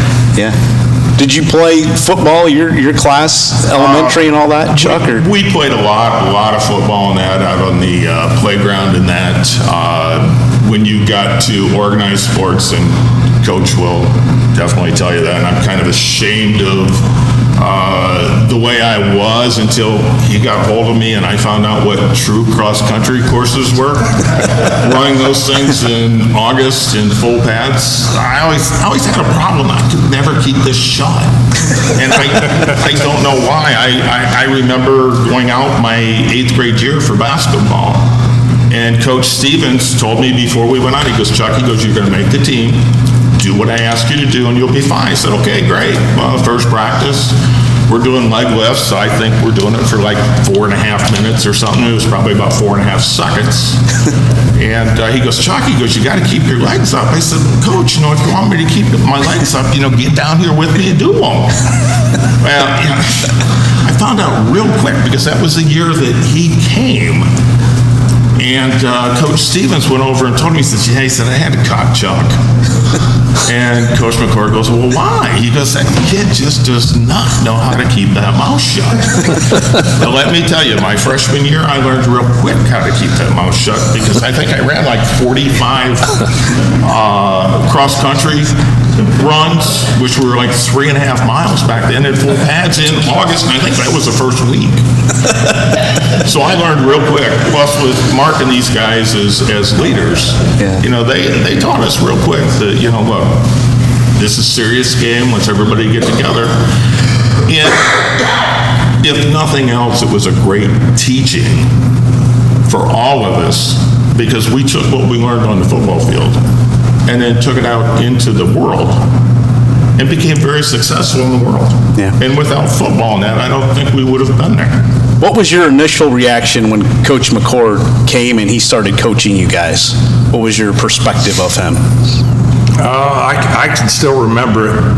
Did you play football, your class, elementary and all that, Chuck? We played a lot of football and that out on the playground and that. When you got to organized sports, and Coach will definitely tell you that, and I'm kind of ashamed of the way I was until he got hold of me and I found out what true cross-country courses were. Running those things in August in full pads, I always had a problem. I could never keep this shut. And I don't know why. I remember going out my 8th grade year for basketball. And Coach Stevens told me before we went out, he goes, Chuck, he goes, you're going to make the team. Do what I ask you to do and you'll be fine. I said, okay, great. Well, first practice, we're doing leg lifts. I think we're doing it for like 4.5 minutes or something. It was probably about 4.5 seconds. And he goes, Chuck, he goes, you got to keep your legs up. I said, Coach, if you want me to keep my legs up, get down here with me and do them. Well, I found out real quick because that was the year that he came. And Coach Stevens went over and told me, he said, I had to cut Chuck. And Coach McCord goes, well, why? He goes, that kid just does not know how to keep that mouth shut. But let me tell you, my freshman year, I learned real quick how to keep that mouth shut because I think I ran like 45 cross-country runs, which were like 3.5 miles back then at full pads in August, and I think that was the first week. So I learned real quick, plus with Mark and these guys as leaders, they taught us real quick that, look, this is a serious game, let's everybody get together. And if nothing else, it was a great teaching for all of us because we took what we learned on the football field and then took it out into the world and became very successful in the world. Yeah. And without football net, I don't think we would have been there. What was your initial reaction when Coach McCord came and he started coaching you guys? What was your perspective of him? I can still remember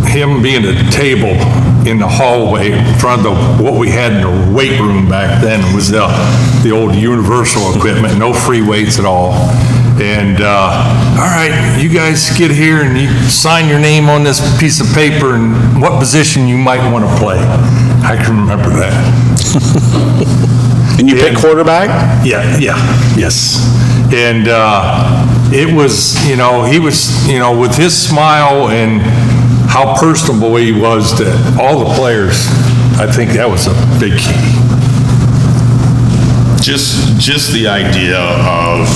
him being at a table in the hallway in front of what we had in the weight room back then was the old universal equipment, no free weights at all. And, all right, you guys get here and you sign your name on this piece of paper and what position you might want to play. I can remember that. And you picked quarterback? Yes. And it was, he was, with his smile and how personable he was to all the players, I think that was a big key. Just the idea of,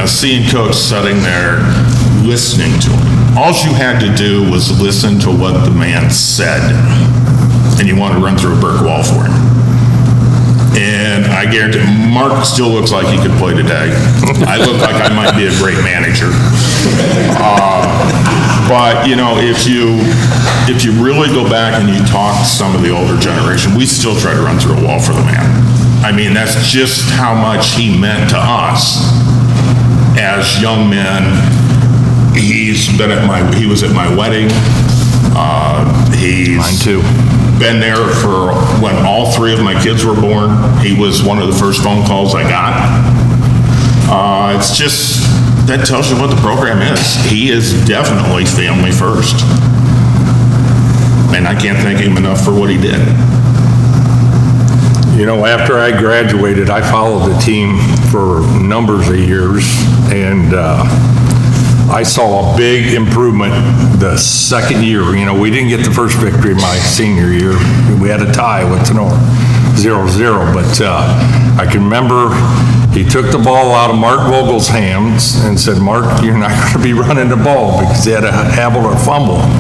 seeing Coach sitting there, listening to him. All you had to do was listen to what the man said, and you wanted to run through a brick wall for him. And I guarantee, Mark still looks like he could play today. I look like I might be a great manager. But, if you really go back and you talk to some of the older generation, we still try to run through a wall for the man. I mean, that's just how much he meant to us as young men. He was at my wedding. Mine too. Been there for when all 3 of my kids were born. He was one of the first phone calls I got. It's just, that tells you what the program is. He is definitely family first. And I can't thank him enough for what he did. After I graduated, I followed the team for numbers of years, and I saw a big improvement the second year. We didn't get the first victory my senior year. We had a tie with Tenor, 0-0, but I can remember he took the ball out of Mark Vogel's hands and said, Mark, you're not going to be running the ball, because he had a habit of fumbling.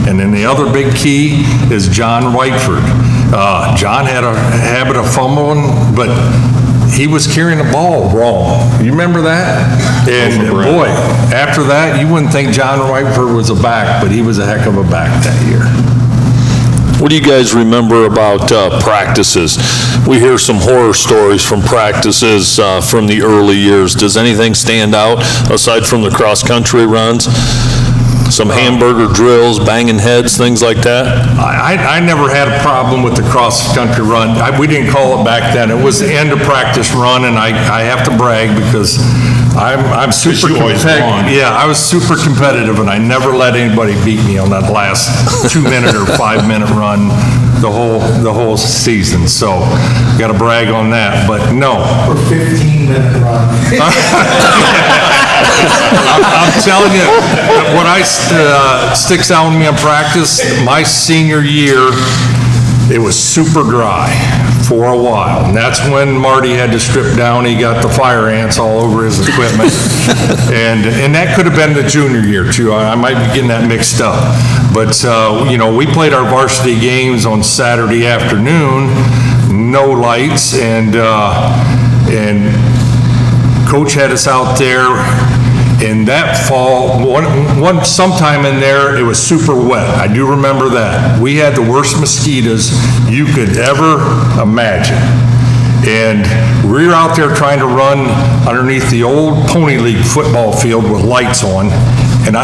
And then the other big key is John Whiteford. John had a habit of fumbling, but he was carrying the ball wrong. You remember that? And boy, after that, you wouldn't think John Whiteford was a back, but he was a heck of a back that year. What do you guys remember about practices? We hear some horror stories from practices from the early years. Does anything stand out aside from the cross-country runs? Some hamburger drills, banging heads, things like that? I never had a problem with the cross-country run. We didn't call it back then. It was the end of practice run, and I have to brag because I'm super competitive. Yeah, I was super competitive, and I never let anybody beat me on that last 2-minute or 5-minute run. the whole season. So, got to brag on that. But no, For 15-minute run. I'm telling you, what sticks out with me in practice, my senior year, it was super dry for a while. And that's when Marty had to strip down. He got the fire ants all over his equipment. and that could have been the junior year too. I might be getting that mixed up. But, we played our varsity games on Saturday afternoon, no lights, and Coach had us out there. And that fall, sometime in there, it was super wet. I do remember that. We had the worst mosquitoes you could ever imagine. And we were out there trying to run underneath the old Pony League football field with lights on. And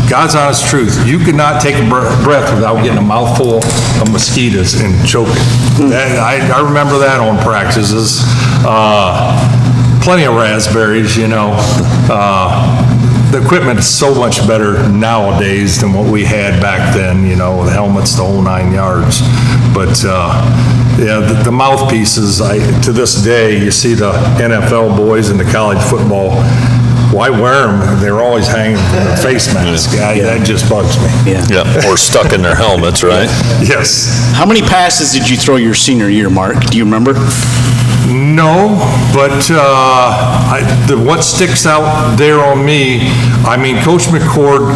God's honest truth, you could not take a breath without getting a mouthful of mosquitoes and choking. I remember that on practices. Plenty of raspberries, The equipment is so much better nowadays than what we had back then, the helmets, the whole 9 yards. But, the mouthpieces, to this day, you see the NFL boys in the college football, why wear them? They're always hanging from their face mask. That just bugs me. Yeah, or stuck in their helmets, right? Yes. How many passes did you throw your senior year, Mark? Do you remember? No, but what sticks out there on me, Coach McCord,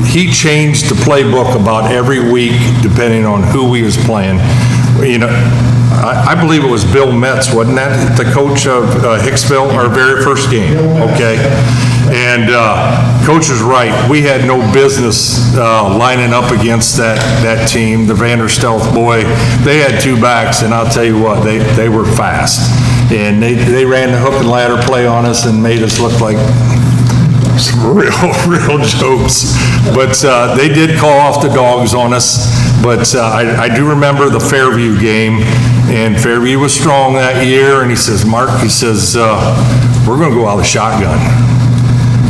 he changed the playbook about every week depending on who he was playing. I believe it was Bill Metz, wasn't that the coach of Hicksville, our very first game? Okay. And Coach was right. We had no business lining up against that team, the Vanderstelth boy. They had two backs, and I'll tell you what, they were fast. And they ran the hook and ladder play on us and made us look like some real jokes. But they did call off the dogs on us. But I do remember the Fairview game, and Fairview was strong that year, and he says, Mark, we're going to go out with a shotgun.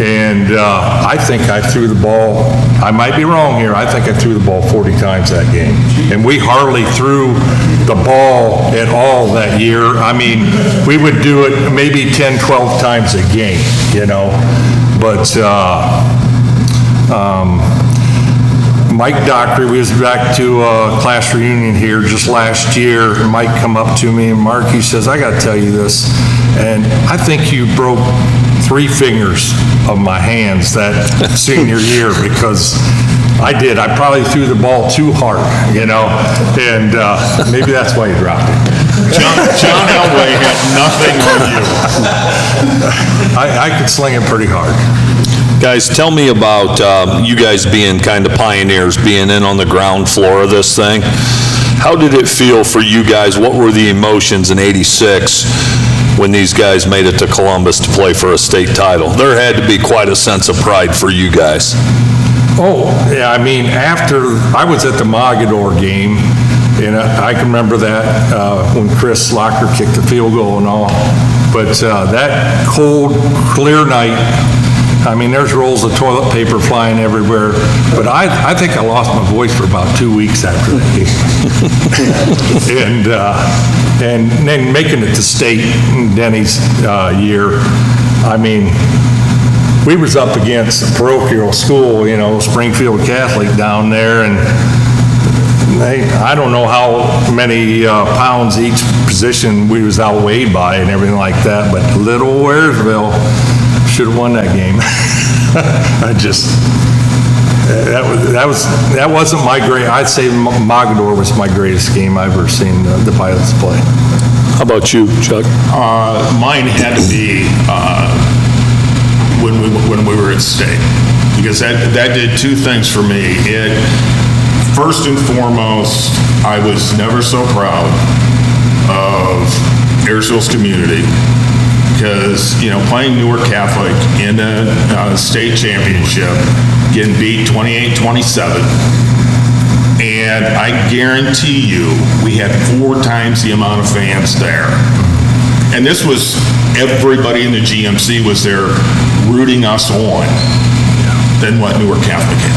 And I think I threw the ball, I might be wrong here, I think I threw the ball 40 times that game. And we hardly threw the ball at all that year. We would do it maybe 10, 12 times a game, But Mike Dockery, we was back to a class reunion here just last year. Mike come up to me, and Mark, he says, I got to tell you this, and I think you broke 3 fingers of my hands that senior year, because I did. I probably threw the ball too hard, and maybe that's why you dropped it. John Elway had nothing on you. I could sling it pretty hard. Guys, tell me about you guys being kind of pioneers, being in on the ground floor of this thing. How did it feel for you guys? What were the emotions in '86 when these guys made it to Columbus to play for a state title? There had to be quite a sense of pride for you guys. Oh, yeah, after I was at the Mogador game, and I can remember that when Chris Locker kicked the field goal and all. But that cold, clear night, there's rolls of toilet paper flying everywhere, but I think I lost my voice for about 2 weeks after that game. And then making it to state in Denny's year, we was up against a parochial school, Springfield Catholic down there, and I don't know how many pounds each position we was outweighed by and everything like that, but little Ayersville should have won that game. That wasn't my great. I'd say Mogador was my greatest game I've ever seen the Pilots play. How about you, Chuck? Mine had to be when we were at state, because that did 2 things for me. First and foremost, I was never so proud of Ayersville's community, because, playing Newark Catholic in a state championship, getting beat 28-27, and I guarantee you, we had 4 times the amount of fans there. And this was, everybody in the GMC was there rooting us on than what Newark Catholic had.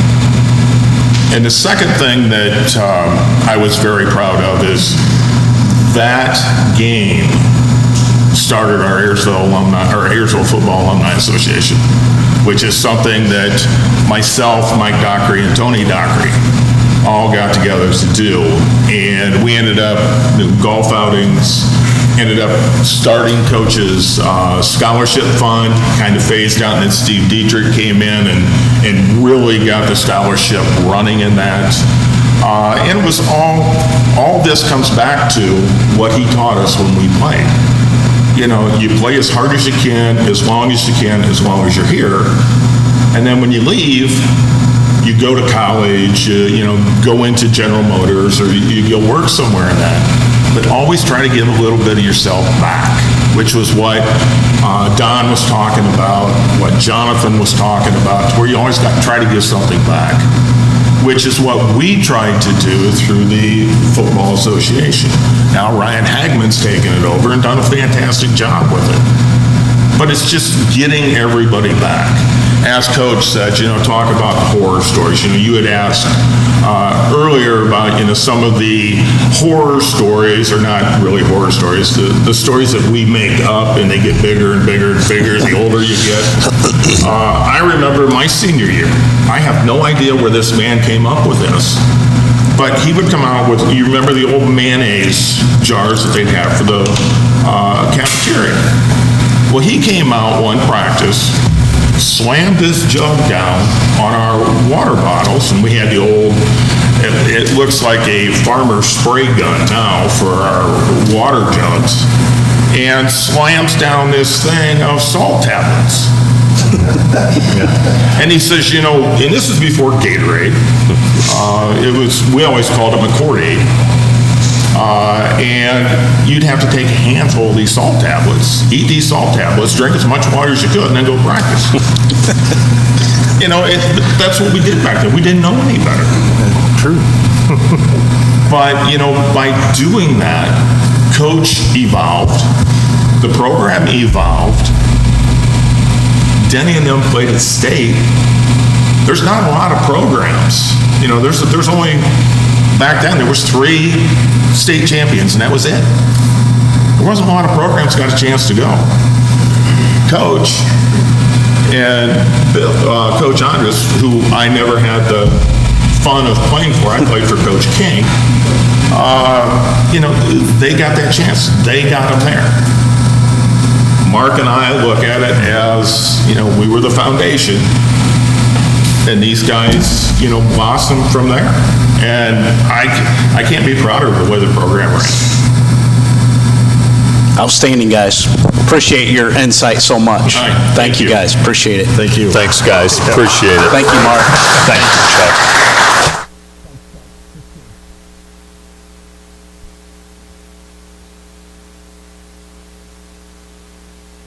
And the second thing that I was very proud of is that game started our Ayersville Football Alumni Association, which is something that myself, Mike Dockery, and Tony Dockery all got together to do. And we ended up, golf outings, ended up starting coaches' scholarship fund, kind of phased out, and then Steve Dietrich came in and really got the scholarship running in that. And it was all this comes back to what he taught us when we played. You know, you play as hard as you can, as long as you can, as long as you're here. And then when you leave, you go to college, go into General Motors, or you go work somewhere in that. But always try to give a little bit of yourself back, which was what Don was talking about, what Jonathan was talking about, where you always try to give something back, which is what we tried to do through the Football Association. Now Ryan Hagman's taken it over and done a fantastic job with it. But it's just getting everybody back. As Coach said, talk about horror stories. You had asked earlier about, some of the horror stories, or not really horror stories, the stories that we make up and they get bigger and bigger and bigger the older you get. I remember my senior year. I have no idea where this man came up with this. But he would come out with, you remember the old mayonnaise jars that they'd have for the cafeteria? Well, he came out one practice, slammed this jug down on our water bottles, and we had the old, it looks like a farmer's spray gun now for our water jugs, and slams down this thing of salt tablets. And he says, and this is before Gatorade. We always called it McCord-Aid. And you'd have to take a handful of these salt tablets, eat these salt tablets, drink as much water as you could, and then go practice. That's what we did back then. We didn't know any better. True. But, by doing that, Coach evolved, the program evolved. Denny and them played at state. There's not a lot of programs. There's only, back then, there was 3 state champions, and that was it. There wasn't a lot of programs got a chance to go. Coach and Coach Andres, who I never had the fun of playing for, I played for Coach King, they got that chance. They got them there. Mark and I look at it as, we were the foundation, and these guys, blossomed from there. And I can't be prouder of the way the program ran. Outstanding, guys. Appreciate your insight so much. All right. Thank you, guys. Appreciate it. Thank you. Thanks, guys. Appreciate it. Thank you, Mark. Thank you, Chuck.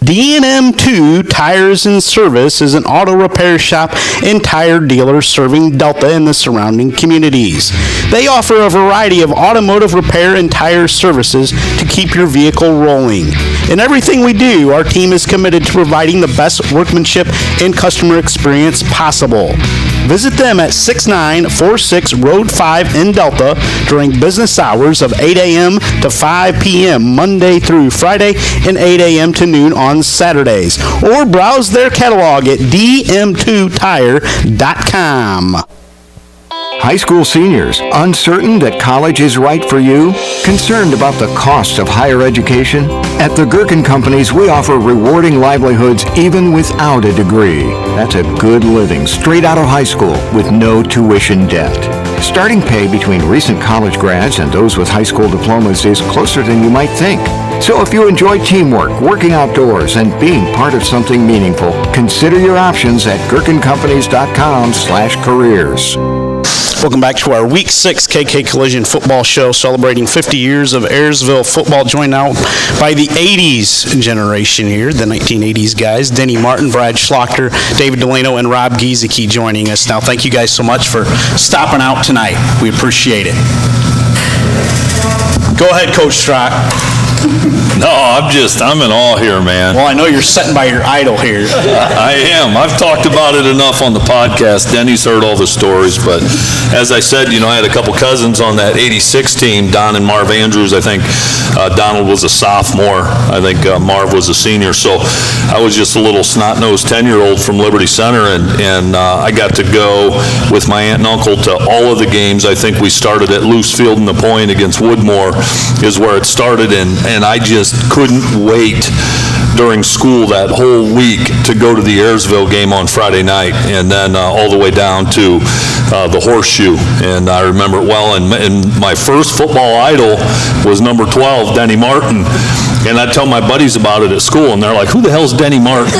D&M2 Tires and Service is an auto repair shop and tire dealer serving Delta and the surrounding communities. They offer a variety of automotive repair and tire services to keep your vehicle rolling. In everything we do, our team is committed to providing the best workmanship and customer experience possible. Visit them at 6946 Road 5 in Delta during business hours of 8 a.m. to 5 p.m. Monday through Friday and 8 a.m. to noon on Saturdays. Or browse their catalog at dm2tire.com. High school seniors, uncertain that college is right for you? Concerned about the cost of higher education? At the Gherkin Companies, we offer rewarding livelihoods even without a degree. That's a good living straight out of high school with no tuition debt. Starting pay between recent college grads and those with high school diplomas is closer than you might think. So if you enjoy teamwork, working outdoors, and being part of something meaningful, consider your options at gherkincompanies.com/careers. Welcome back to our Week 6 KK Collision Football Show, celebrating 50 years of Ayersville football, joined out by the 80s generation here, the 1980s guys, Denny Martin, Brad Schlochter, David Delano, and Rob Giesecke joining us. Now, thank you guys so much for stopping out tonight. We appreciate it. Go ahead, Coach Strock. No, I'm in awe here, man. Well, I know you're sitting by your idol here. I am. I've talked about it enough on the podcast. Denny's heard all the stories, but as I said, I had a couple cousins on that 86 team, Don and Marv Andrews. I think Donald was a sophomore. I think Marv was a senior. So I was just a little snot-nosed 10-year-old from Liberty Center, and I got to go with my aunt and uncle to all of the games. I think we started at Loose Field in the Point against Woodmore is where it started, and I just couldn't wait during school that whole week to go to the Ayersville game on Friday night, and then all the way down to the Horseshoe. And I remember it well, and my first football idol was number 12, Denny Martin. And I'd tell my buddies about it at school, and they're like, who the hell's Denny Martin,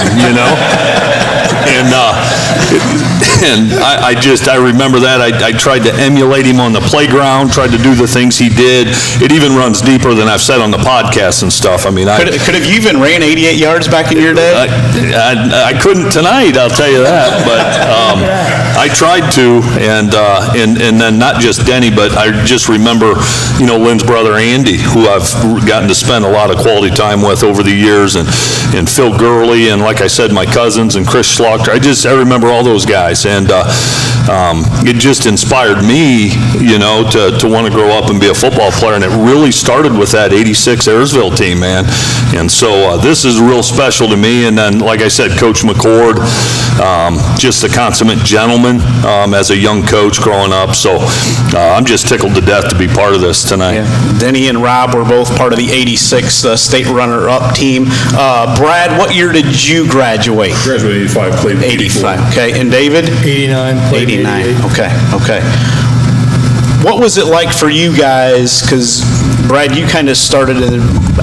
And I remember that. I tried to emulate him on the playground, tried to do the things he did. It even runs deeper than I've said on the podcast and stuff. I mean, could have you even ran 88 yards back in your day? I couldn't tonight, I'll tell you that. But I tried to, and then not just Denny, but I just remember, Lynn's brother Andy, who I've gotten to spend a lot of quality time with over the years, and Phil Gurley, and like I said, my cousins, and Chris Schlochter. I remember all those guys, and it just inspired me, to want to grow up and be a football player, and it really started with that 86 Ayersville team, man. And so this is real special to me. And then, like I said, Coach McCord, just a consummate gentleman as a young coach growing up. So I'm just tickled to death to be part of this tonight. Yeah. Denny and Rob were both part of the 86 state runner-up team. Brad, what year did you graduate? Graduated 85, played 85, okay. And David? 89, played 89, 88. okay. What was it like for you guys? Because, Brad, you kind of started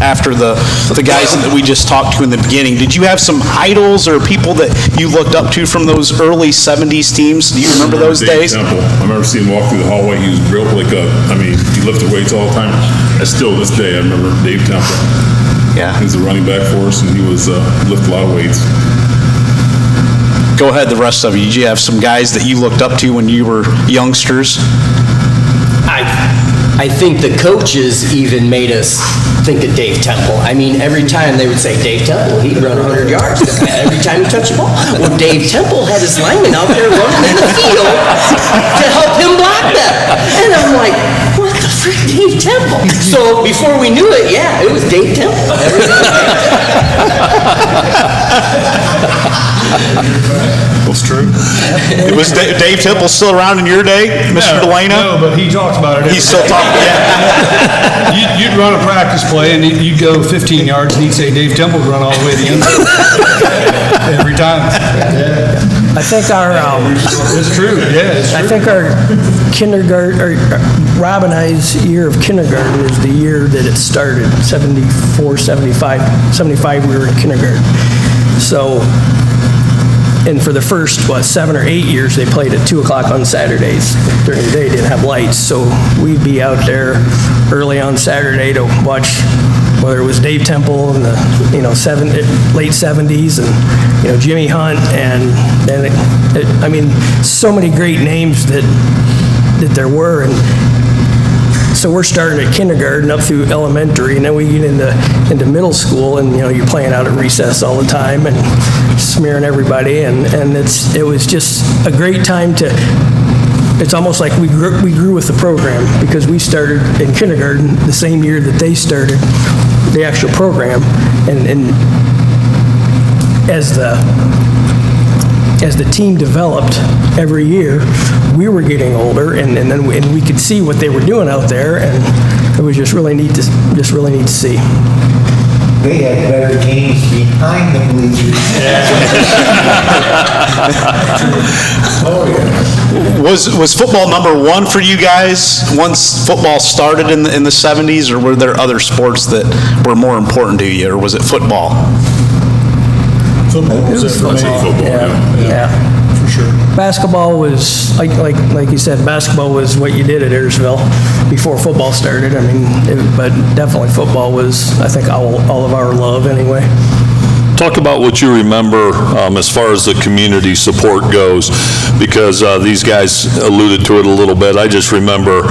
after the guys that we just talked to in the beginning. Did you have some idols or people that you looked up to from those early 70s teams? Do you remember those Dave days? Temple. I remember seeing him walk through the hallway. He was real he lifted weights all the time. And still, this day, I remember Dave Temple. Yeah. He was a running back for us, and he was lifted a lot of weights. Go ahead, the rest of you. Did you have some guys that you looked up to when you were youngsters? I think the coaches even made us think of Dave Temple. I mean, every time they would say, Dave Temple, he'd run 100 yards every time he touched the ball. Well, Dave Temple had his lineman out there running in the field to help him block them. And I'm like, what the frick, Dave Temple? So before we knew it, it was Dave Temple. That's true. Was Dave Temple still around in your day, Mr. Delana? No, but he talks about it. He's still talking. You'd run a practice play, and you'd go 15 yards, and he'd say, Dave Temple would run all the way to the end zone. Every time. I think it's true, it's true. I think our kindergarten, Rob and I's year of kindergarten was the year that it started, 74, 75 we were in kindergarten. So, and for the first, 7 or 8 years, they played at 2 o'clock on Saturdays. During the day, they didn't have lights, so we'd be out there early on Saturday to watch, whether it was Dave Temple in the late 70s, and Jimmy Hunt, and then so many great names that there were. And so we're starting at kindergarten up through elementary, and then we get into middle school, and you're playing out at recess all the time and smearing everybody, and it was just a great time to. It's almost like we grew with the program, because we started in kindergarten the same year that they started the actual program, and as the team developed every year, we were getting older, and we could see what they were doing out there, and it was just really neat to see. They had better games behind the bleachers. Oh, yeah. Was football number one for you guys once football started in the 70s, or were there other sports that were more important to you, or was it football? Football was it for me. Yeah, for sure. Basketball was, like you said, basketball was what you did at Ayersville before football started. But definitely football was, I think, all of our love anyway. Talk about what you remember as far as the community support goes, because these guys alluded to it a little bit. I just remember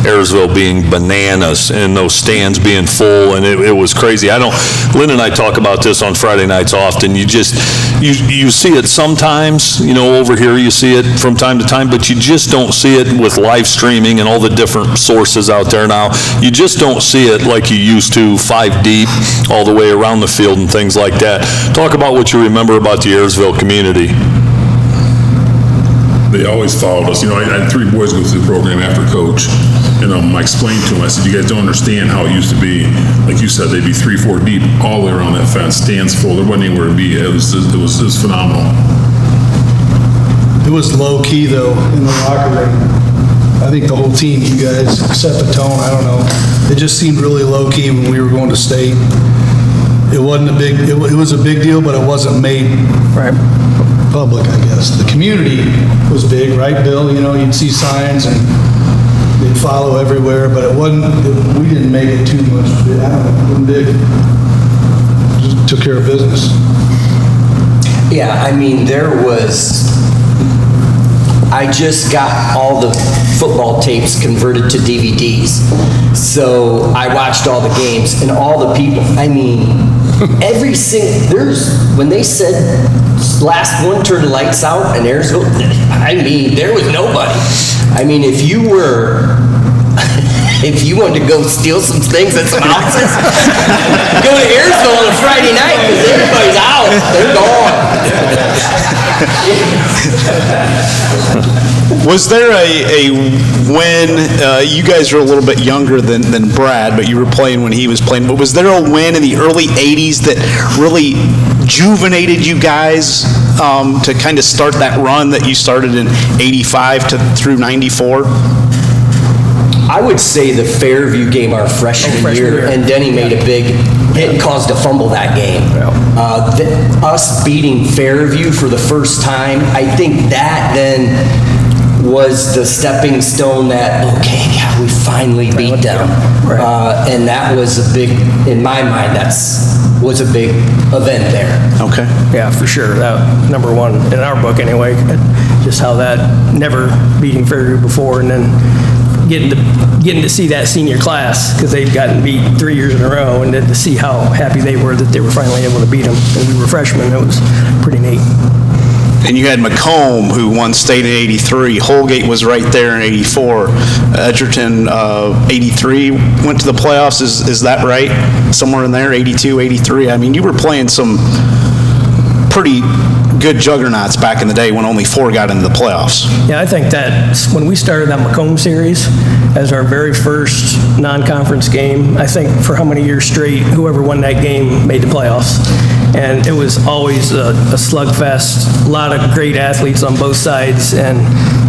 Ayersville being bananas and those stands being full, and it was crazy. Lynn and I talk about this on Friday nights often. You see it sometimes, over here you see it from time to time, but you just don't see it with live streaming and all the different sources out there now. You just don't see it like you used to, 5 deep, all the way around the field and things like that. Talk about what you remember about the Ayersville community. They always followed us. I had 3 boys go through the program after coach, and I explained to them, I said, you guys don't understand how it used to be. Like you said, they'd be 3, 4 deep all the way around that fence, stands full. There wasn't anywhere to be. It was phenomenal. It was low-key, though, in the locker room. I think the whole team, you guys set the tone, I don't know. It just seemed really low-key when we were going to state. It wasn't it was a big deal, but it wasn't made public, I guess. The community was big, right, Bill? You'd see signs and they'd follow everywhere, but we didn't make it too much. I don't know, it wasn't big. Just took care of business. Yeah, I just got all the football tapes converted to DVDs. So I watched all the games and all the people. When they said last one turned lights out in Ayersville, there was nobody. If you wanted to go steal some things at some houses, go to Ayersville on a Friday night because everybody's out. They're gone. Was there when you guys are a little bit younger than Brad, but you were playing when he was playing, but was there a win in the early 80s that really juvenated you guys to kind of start that run that you started in 85 through 94? I would say the Fairview game our freshman year, and Denny made a big hit and caused a fumble that game. Us beating Fairview for the first time, I think that then was the stepping stone that, we finally beat them. And that was a big, in my mind, was a big event there. Okay. Yeah, for sure. That, number one, in our book anyway, just how that never beating Fairview before, and then getting to see that senior class, because they'd gotten beat 3 years in a row, and then to see how happy they were that they were finally able to beat them. And we were freshmen. It was pretty neat. And you had Macomb, who won state in 83. Holgate was right there in 84. Edgerton, 83, went to the playoffs. Is that right? Somewhere in there, 82, 83. You were playing some pretty good juggernauts back in the day when only 4 got into the playoffs. Yeah, I think that when we started that Macomb series as our very first non-conference game, I think for how many years straight, whoever won that game made the playoffs. And it was always a slugfest, a lot of great athletes on both sides, and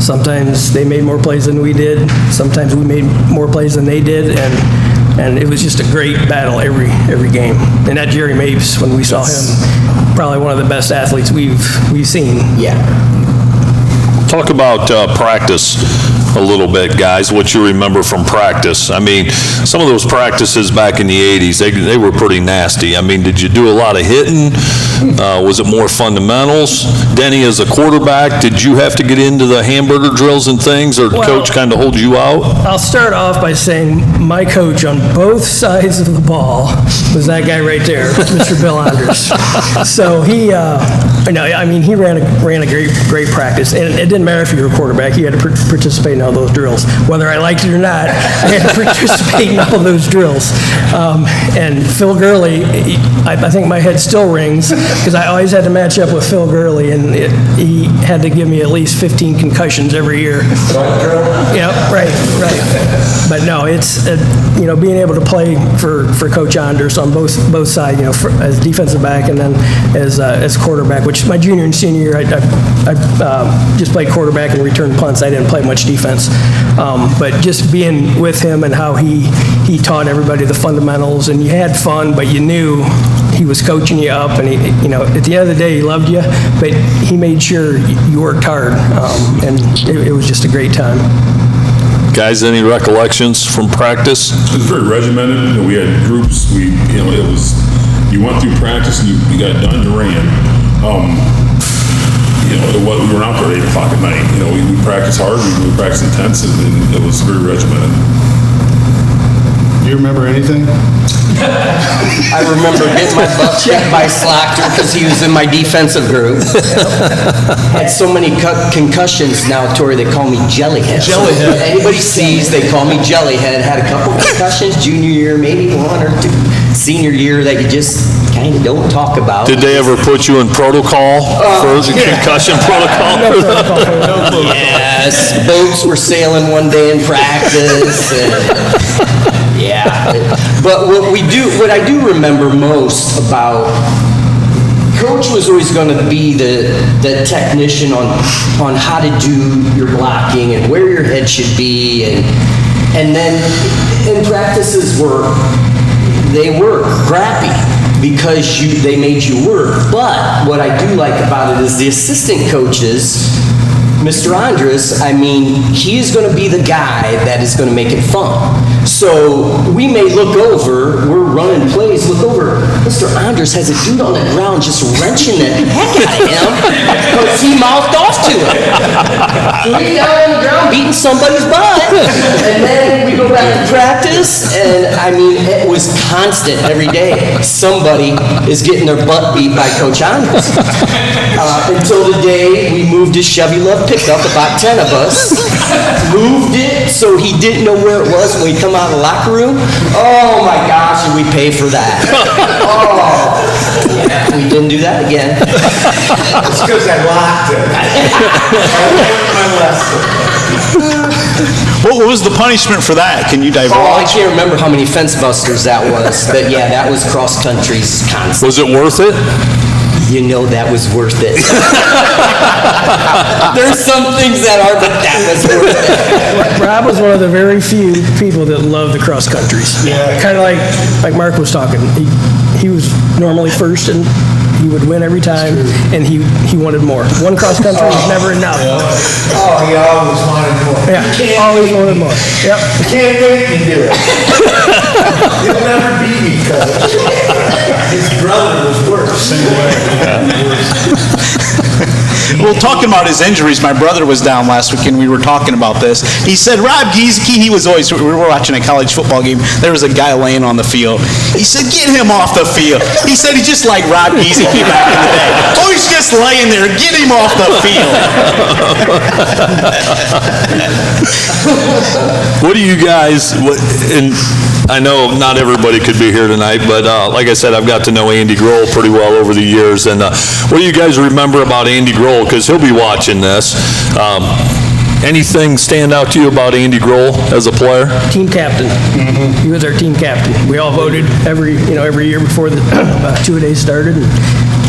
sometimes they made more plays than we did, sometimes we made more plays than they did, and it was just a great battle every game. And that Jerry Mapes, when we saw him, probably one of the best athletes we've seen. Yeah. Talk about practice a little bit, guys, what you remember from practice. Some of those practices back in the 80s, they were pretty nasty. Did you do a lot of hitting? Was it more fundamentals? Denny, as a quarterback, did you have to get into the hamburger drills and things, or did coach kind of hold you out? I'll start off by saying my coach on both sides of the ball was that guy right there, Mr. Bill Andres. So he ran a great practice, and it didn't matter if you were a quarterback, you had to participate in all those drills. Whether I liked it or not, I had to participate in all those drills. And Phil Gurley, I think my head still rings, because I always had to match up with Phil Gurley, and he had to give me at least 15 concussions every year. Yeah, right. But no, it's being able to play for Coach Anders on both sides, as defensive back and then as quarterback. Which my junior and senior year, I just played quarterback and returned punts. I didn't play much defense, but just being with him and how he taught everybody the fundamentals, and you had fun, but you knew he was coaching you up, and at the end of the day, he loved you, but he made sure you worked hard, and it was just a great time. Guys, any recollections from practice? It was very regimented. We had groups. You went through practice, and you got done, you ran. We were out there at 8 o'clock at night. We practiced hard, we practiced intense, and it was very regimented. Do you remember anything? I remember getting my butt kicked by Slacker because he was in my defensive group. Had so many concussions now, Tori, they call me Jellyhead. Jellyhead. Anybody sees, they call me Jellyhead. Had a couple concussions, junior year, maybe one or two. Senior year that you just kind of don't talk about. Did they ever put you in protocol for the concussion protocol? Yes, boats were sailing one day in practice. Yeah, but what I do remember most about Coach was always going to be the technician on how to do your blocking and where your head should be, and then in practices were crappy because they made you work. But what I do like about it is the assistant coaches. Mr. Andres, he is going to be the guy that is going to make it fun. So we may look over, we're running plays, look over, Mr. Andres has a dude on the ground just wrenching the heck out of him because he mouthed off to him. So he's down on the ground beating somebody's butt. And then we go back to practice, and it was constant every day. Somebody is getting their butt beat by Coach Andres. Until the day we moved his Chevy Love pickup, about 10 of us, moved it so he didn't know where it was when we come out of the locker room. Oh my gosh, and we pay for that. Oh, yeah, we didn't do that again. It's because I locked it. I learned my lesson. What was the punishment for that? Can you divulge? Oh, I can't remember how many fence busters that was, but yeah, that was cross country's constant. Was it worth it? That was worth it. There's some things that are, but that was worth it. Rob was one of the very few people that loved the cross countries. Yeah. Kind of like Mark was talking. He was normally first, and he would win every time, and he wanted more. One cross country was never enough. Oh, he always wanted more. Yeah, always wanted more. Yep. You can't make me do it. You'll never beat me, Coach. His brother was worse. Same way. Well, talking about his injuries, my brother was down last week and we were talking about this. He said, Rob Giesecke, we were watching a college football game. There was a guy laying on the field. He said, get him off the field. He said he's just like Rob Giesecke back in the day. Oh, he's just laying there. Get him off the field. What do you guys, and I know not everybody could be here tonight, but like I said, I've got to know Andy Grohl pretty well over the years. And what do you guys remember about Andy Grohl? Because he'll be watching this. Anything stand out to you about Andy Grohl as a player? Team captain. Mm-hmm. He was our team captain. We all voted every year before the two-a-days started, and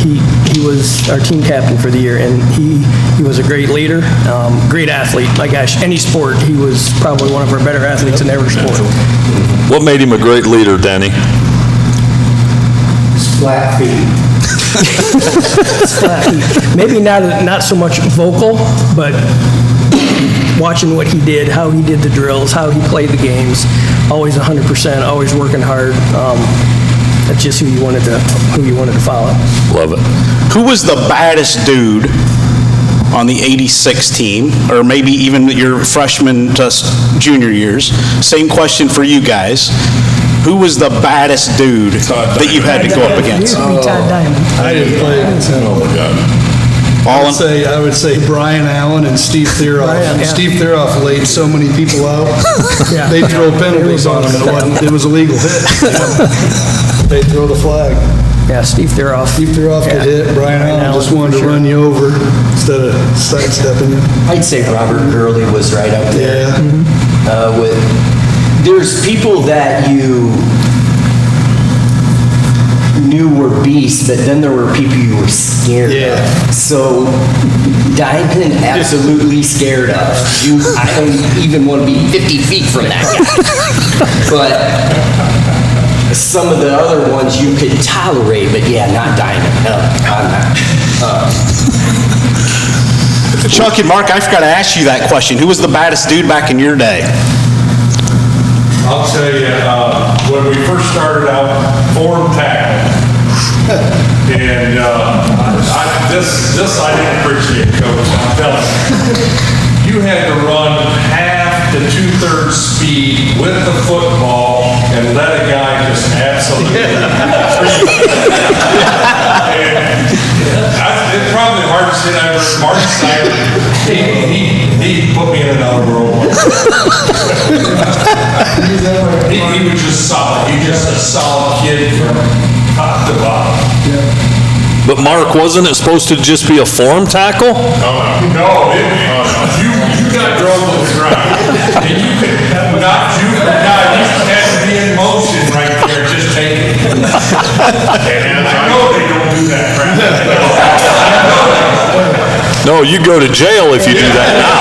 he was our team captain for the year, and he was a great leader, great athlete. My gosh, any sport, he was probably one of our better athletes in every sport. What made him a great leader, Danny? Flat feet. Maybe not so much vocal, but watching what he did, how he did the drills, how he played the games, always 100%, always working hard. That's just who you wanted to follow. Love it. Who was the baddest dude on the 86 team, or maybe even your freshman to junior years? Same question for you guys. Who was the baddest dude that you had to go up against? Todd Diamond. I didn't play against him. Oh, my God. I would say Brian Allen and Steve Theroff. Brian, yeah. Steve Theroff laid so many people out. Yeah. They drove penalties on him. It was a legal hit. They throw the flag. Yeah, Steve Theroff. Steve Theroff could hit. Brian Allen just wanted to run you over instead of sidestepping you. I'd say Robert Gurley was right up there. Yeah. Mm-hmm. There's people that you knew were beasts, but then there were people you were scared of. So Diamond, absolutely scared of. I don't even want to be 50 feet from that guy. But some of the other ones you could tolerate, but yeah, not Diamond. No, I'm not. Chuck and Mark, I forgot to ask you that question. Who was the baddest dude back in your day? I'll tell you, when we first started out, form tackle, And this I didn't appreciate, Coach, I'm telling you. You had to run half to two-thirds speed with the football and let a guy just absolutely treat you. It's probably the hardest thing I ever, Mark Snyder, he put me in another world. He was just solid. He was just a solid kid from top to bottom. But Mark, wasn't it supposed to just be a form tackle? No, you got drove to the ground. And you could not juke or not. You had to be in motion right there, just take it. And I know they don't do that crap. No, you go to jail if you do that now.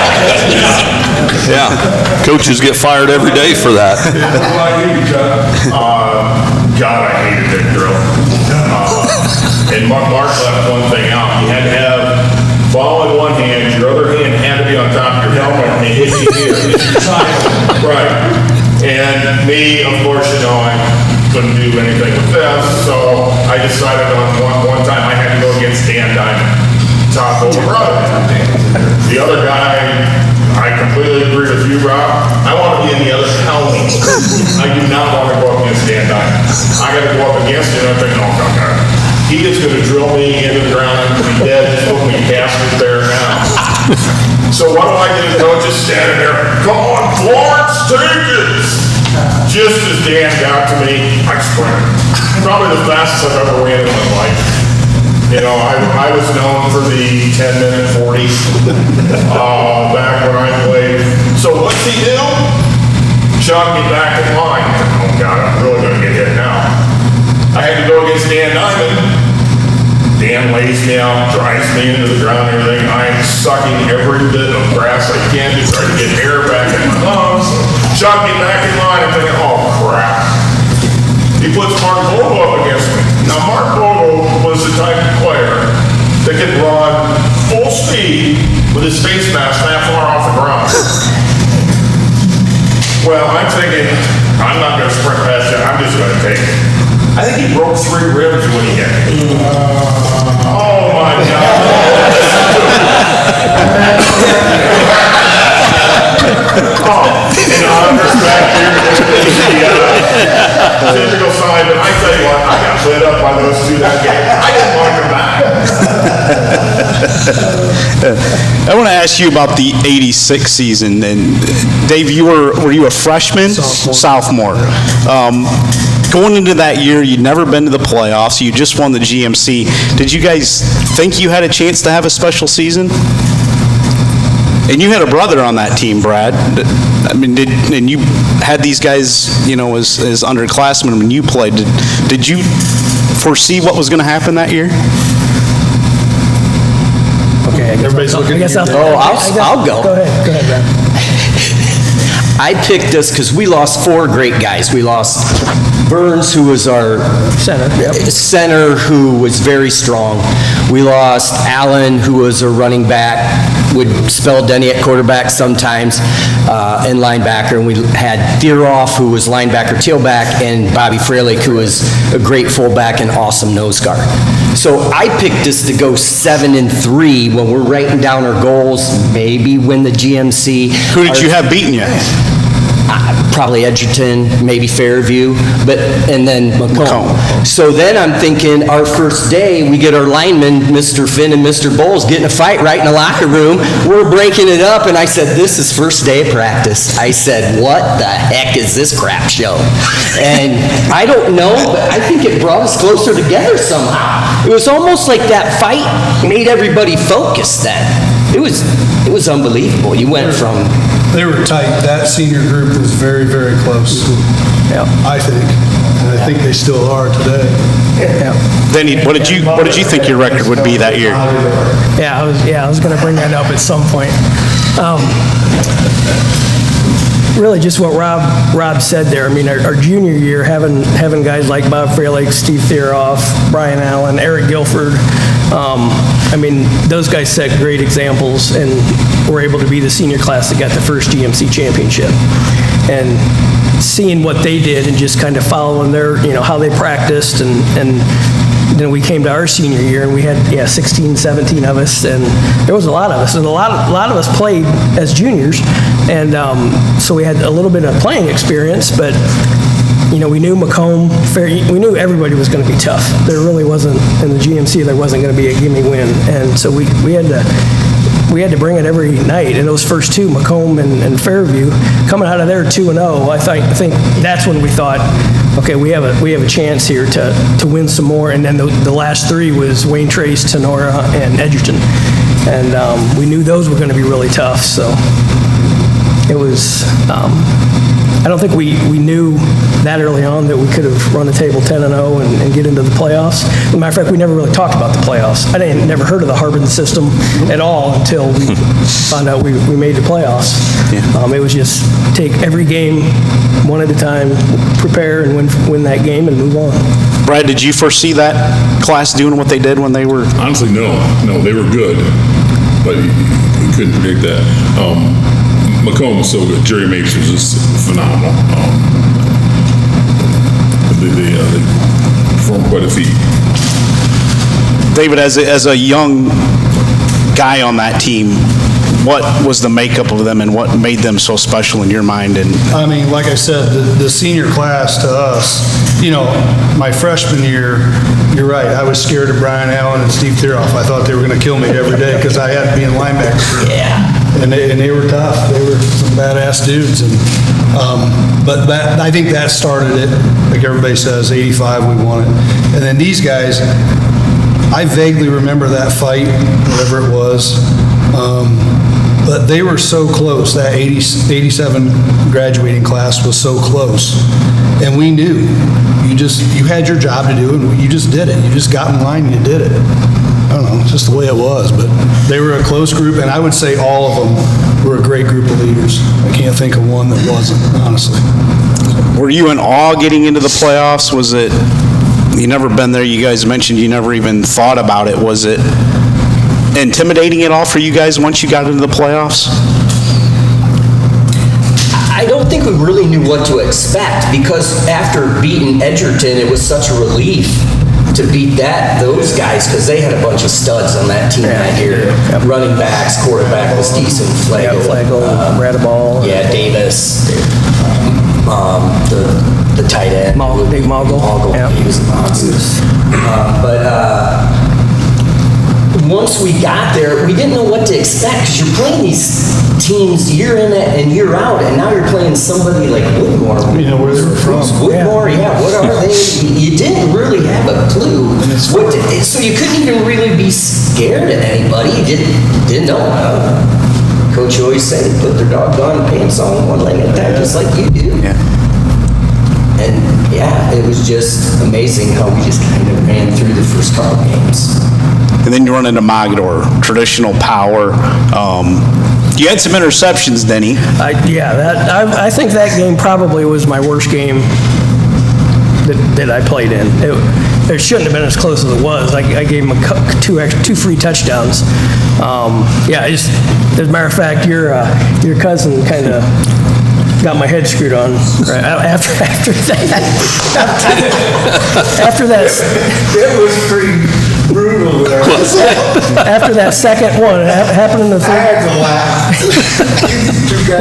Yeah, coaches get fired every day for that. God, I hated that drill. And Mark left one thing out. You had to have ball in one hand, your other hand had to be on top of your helmet, and hit you here. Right. And me, of course, I couldn't do anything with this, so I decided on one time I had to go against Dan Diamond, top over brother. The other guy, I completely agree with you, Rob. I want to be in the other helmet. I do not want to go up against Dan Diamond. I got to go up against him, and I'm thinking, oh, God. He is going to drill me into the ground and be dead, just put me casket there now. So what do I do? Coach is standing there, come on, Florence, take it! Just as Dan got to me, I sprinted. Probably the fastest I've ever ran in my life. I was known for the 10-minute 40 back when I played. So what's he do? Shot me back in line. Oh God, I'm really going to get hit now. I had to go against Dan Diamond. Dan lays me out, drives me into the ground and everything. I am sucking every bit of grass I can to try to get air back in my lungs. Shot me back in line. I'm thinking, oh crap. He puts Mark Bogle up against me. Now Mark Bogle was the type of player that could run full speed with his face mask that far off the ground. Well, I'm thinking, I'm not going to sprint past you. I'm just going to take it. I think he broke 3 ribs when he hit me. Oh my God. I'm just back here the typical side, but I tell you what, I got lit up by those two that game. I didn't want to come back. I want to ask you about the '86 season. And Dave, were you a freshman? Sophomore. Going into that year, you'd never been to the playoffs. You just won the GMC. Did you guys think you had a chance to have a special season? And you had a brother on that team, Brad. I mean, and you had these guys, as underclassmen when you played. Did you foresee what was going to happen that year? Okay, I'll go. Go ahead, Brad. I picked this because we lost 4 great guys. We lost Burns, who was our center, who was very strong. We lost Allen, who was a running back, would spell Denny at quarterback sometimes, and linebacker. And we had Theroff, who was linebacker, tailback, and Bobby Freilich, who was a great fullback and awesome nose guard. So I picked this to go 7-3 when we're writing down our goals, maybe win the GMC. Who did you have beating you? Probably Edgerton, maybe Fairview, and then Macomb. So then I'm thinking our first day, we get our linemen, Mr. Finn and Mr. Bowles, get in a fight right in the locker room. We're breaking it up, and I said, this is first day of practice. I said, what the heck is this crap show? And I don't know, but I think it brought us closer together somehow. It was almost like that fight made everybody focus then. It was unbelievable. You went from... They were tight. That senior group was very, very close. Yeah. I think. And I think they still are today. Yeah. Denny, what did you think your record would be that year? Yeah, I was going to bring that up at some point. Really just what Rob said there. I mean, our junior year, having guys like Bob Freilich, Steve Theroff, Brian Allen, Eric Guilford, I mean, those guys set great examples and were able to be the senior class that got the first GMC championship. And seeing what they did and just kind of following their, how they practiced and then we came to our senior year, and we had 16, 17 of us, and there was a lot of us, and a lot of us played as juniors, and so we had a little bit of playing experience, but we knew Macomb, we knew everybody was going to be tough. There really wasn't, in the GMC, there wasn't going to be a gimme win, and so we had to bring it every night. And those first two, Macomb and Fairview, coming out of there 2-0, I think that's when we thought, okay, we have a chance here to win some more. And then the last three was Wayne Trace, Tenora, and Edgerton, and we knew those were going to be really tough. So it was. I don't think we knew that early on that we could have run the table 10-0 and get into the playoffs. As a matter of fact, we never really talked about the playoffs. I never heard of the Harbin system at all until we found out we made the playoffs. It was just take every game one at a time, prepare and win that game and move on. Brad, did you foresee that class doing what they did when they were? Honestly, no, they were good, but you couldn't predict that. Macomb was so good. Jerry Mapes was just phenomenal. They performed quite a feat. David, as a young guy on that team, what was the makeup of them and what made them so special in your mind? And I mean, like I said, the senior class to us, my freshman year, you're right, I was scared of Brian Allen and Steve Thiroff. I thought they were going to kill me every day because I had to be in linebacker. Yeah. And they were tough. They were some badass dudes. And but I think that started it. Like everybody says, 85, we won it. And then these guys, I vaguely remember that fight, whatever it was. But they were so close. That 87 graduating class was so close. And we knew. You had your job to do, and you just did it. You just got in line and you did it. I don't know, it's just the way it was, but they were a close group, and I would say all of them were a great group of leaders. I can't think of one that wasn't, honestly. were you in awe getting into the playoffs? Was it, you never been there, you guys mentioned you never even thought about it. Was it intimidating at all for you guys once you got into the playoffs? I don't think we really knew what to expect, because after beating Edgerton, it was such a relief to beat those guys, because they had a bunch of studs on that team that year. Running backs, quarterback was decent, Flagel, Radaball. Yeah, Davis, the tight end. Big Mogul. He was a monster. But once we got there, we didn't know what to expect, because you're playing these teams year in and year out, and now you're playing somebody like Woodmore. You know where they were from. Woodmore, what are they? You didn't really have a clue. So you couldn't even really be scared of anybody. You didn't know. Coach always said, put their doggone pants on one leg at a time, just like you do. And it was just amazing how we just kind of ran through the first couple games. And then you run into Mogador, traditional power. You had some interceptions, Denny. I think that game probably was my worst game that I played in. It shouldn't have been as close as it was. I gave him two free touchdowns. As a matter of fact, your cousin kind of got my head screwed on right after that. After that, it was pretty brutal there. After that second one, it happened in the third. I had to laugh.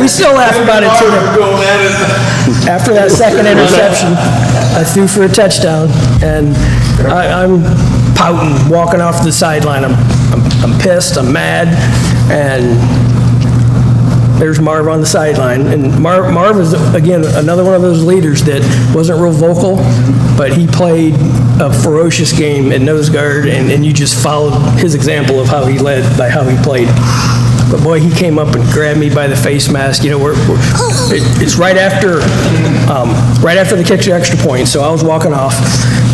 We still laugh about it too. After that second interception, I threw for a touchdown, and I'm pouting, walking off the sideline. I'm pissed. I'm mad, and there's Marv on the sideline. And Marv is, again, another one of those leaders that wasn't real vocal, but he played a ferocious game at nose guard, and you just followed his example of how he led by how he played. But boy, he came up and grabbed me by the face mask. It's right after the kick extra point, so I was walking off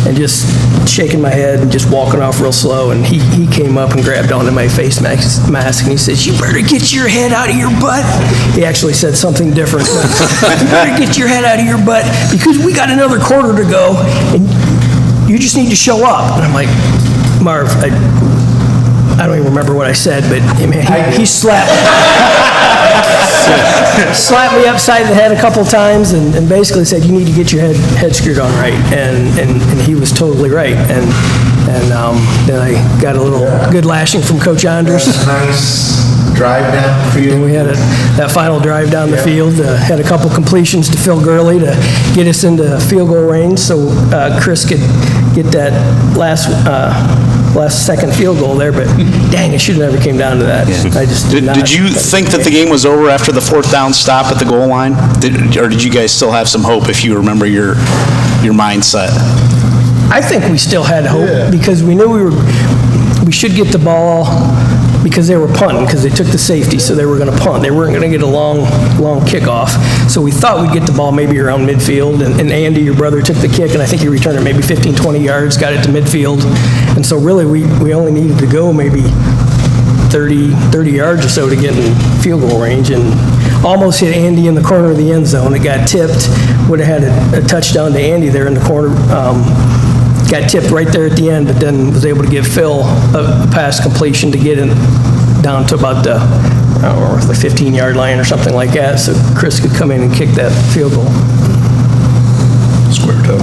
and just shaking my head and just walking off real slow, and he came up and grabbed onto my face mask, and he says, "You better get your head out of your butt." He actually said something different. "You better get your head out of your butt, because we got another quarter to go, and you just need to show up." And I'm like, "Marv, I don't even remember what I said, but he slapped me upside the head a couple times and basically said, "You need to get your head screwed on right." And he was totally right. And Then I got a little good lashing from Coach Andres. Nice drive down the field. And we had that final drive down the field, had a couple completions to Phil Gurley to get us into field goal range so Chris could get that last second field goal there, but dang, it should have never came down to that. I just Did you think that the game was over after the fourth down stop at the goal line? Or did you guys still have some hope, if you remember your mindset? I think we still had hope because we knew we should get the ball because they were punting, because they took the safety, so they were going to punt. They weren't going to get a long kickoff. So we thought we'd get the ball maybe around midfield, and Andy, your brother, took the kick, and I think he returned it maybe 15, 20 yards, got it to midfield. And so really we only needed to go maybe 30 yards or so to get in field goal range, and almost hit Andy in the corner of the end zone. It got tipped, would have had a touchdown to Andy there in the corner. Got tipped right there at the end, but then was able to give Phil a pass completion to get it down to about the 15-yard line or something like that, so Chris could come in and kick that field goal. Square toe.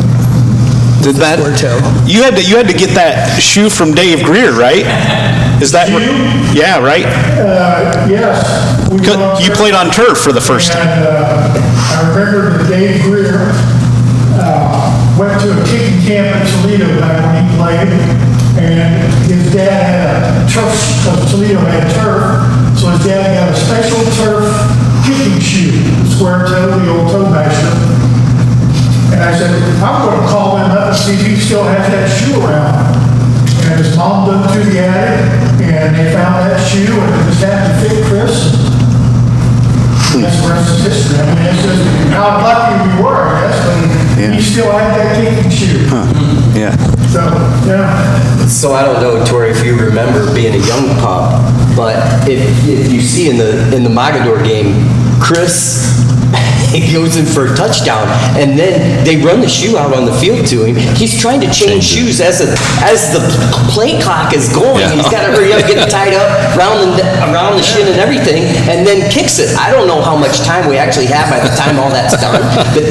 Did that? Square toe. You had to get that shoe from Dave Greer, right? Is that? Yeah, right. Yes. You played on turf for the first time. I remember that Dave Greer went to a kicking camp in Toledo back when he played, and his dad had a turf, because Toledo had turf, so his dad got a special turf kicking shoe, square toe, the old toe basher. And I said, I'm going to call him up and see if he still has that shoe around. And his mom dug through the attic, and they found that shoe, and it just happened to fit Chris. That's the rest is history. I mean, it's just how lucky we were, I guess, but he still had that kicking shoe. Yeah. So, yeah. So I don't know, Tori, if you remember being a young pup, but if you see in the Mogador game, Chris, he goes in for a touchdown, and then they run the shoe out on the field to him. He's trying to change shoes as the play clock is going. Yeah. He's got to hurry up, get it tied up around the shin and everything, and then kicks it. I don't know how much time we actually have by the time all that's done, but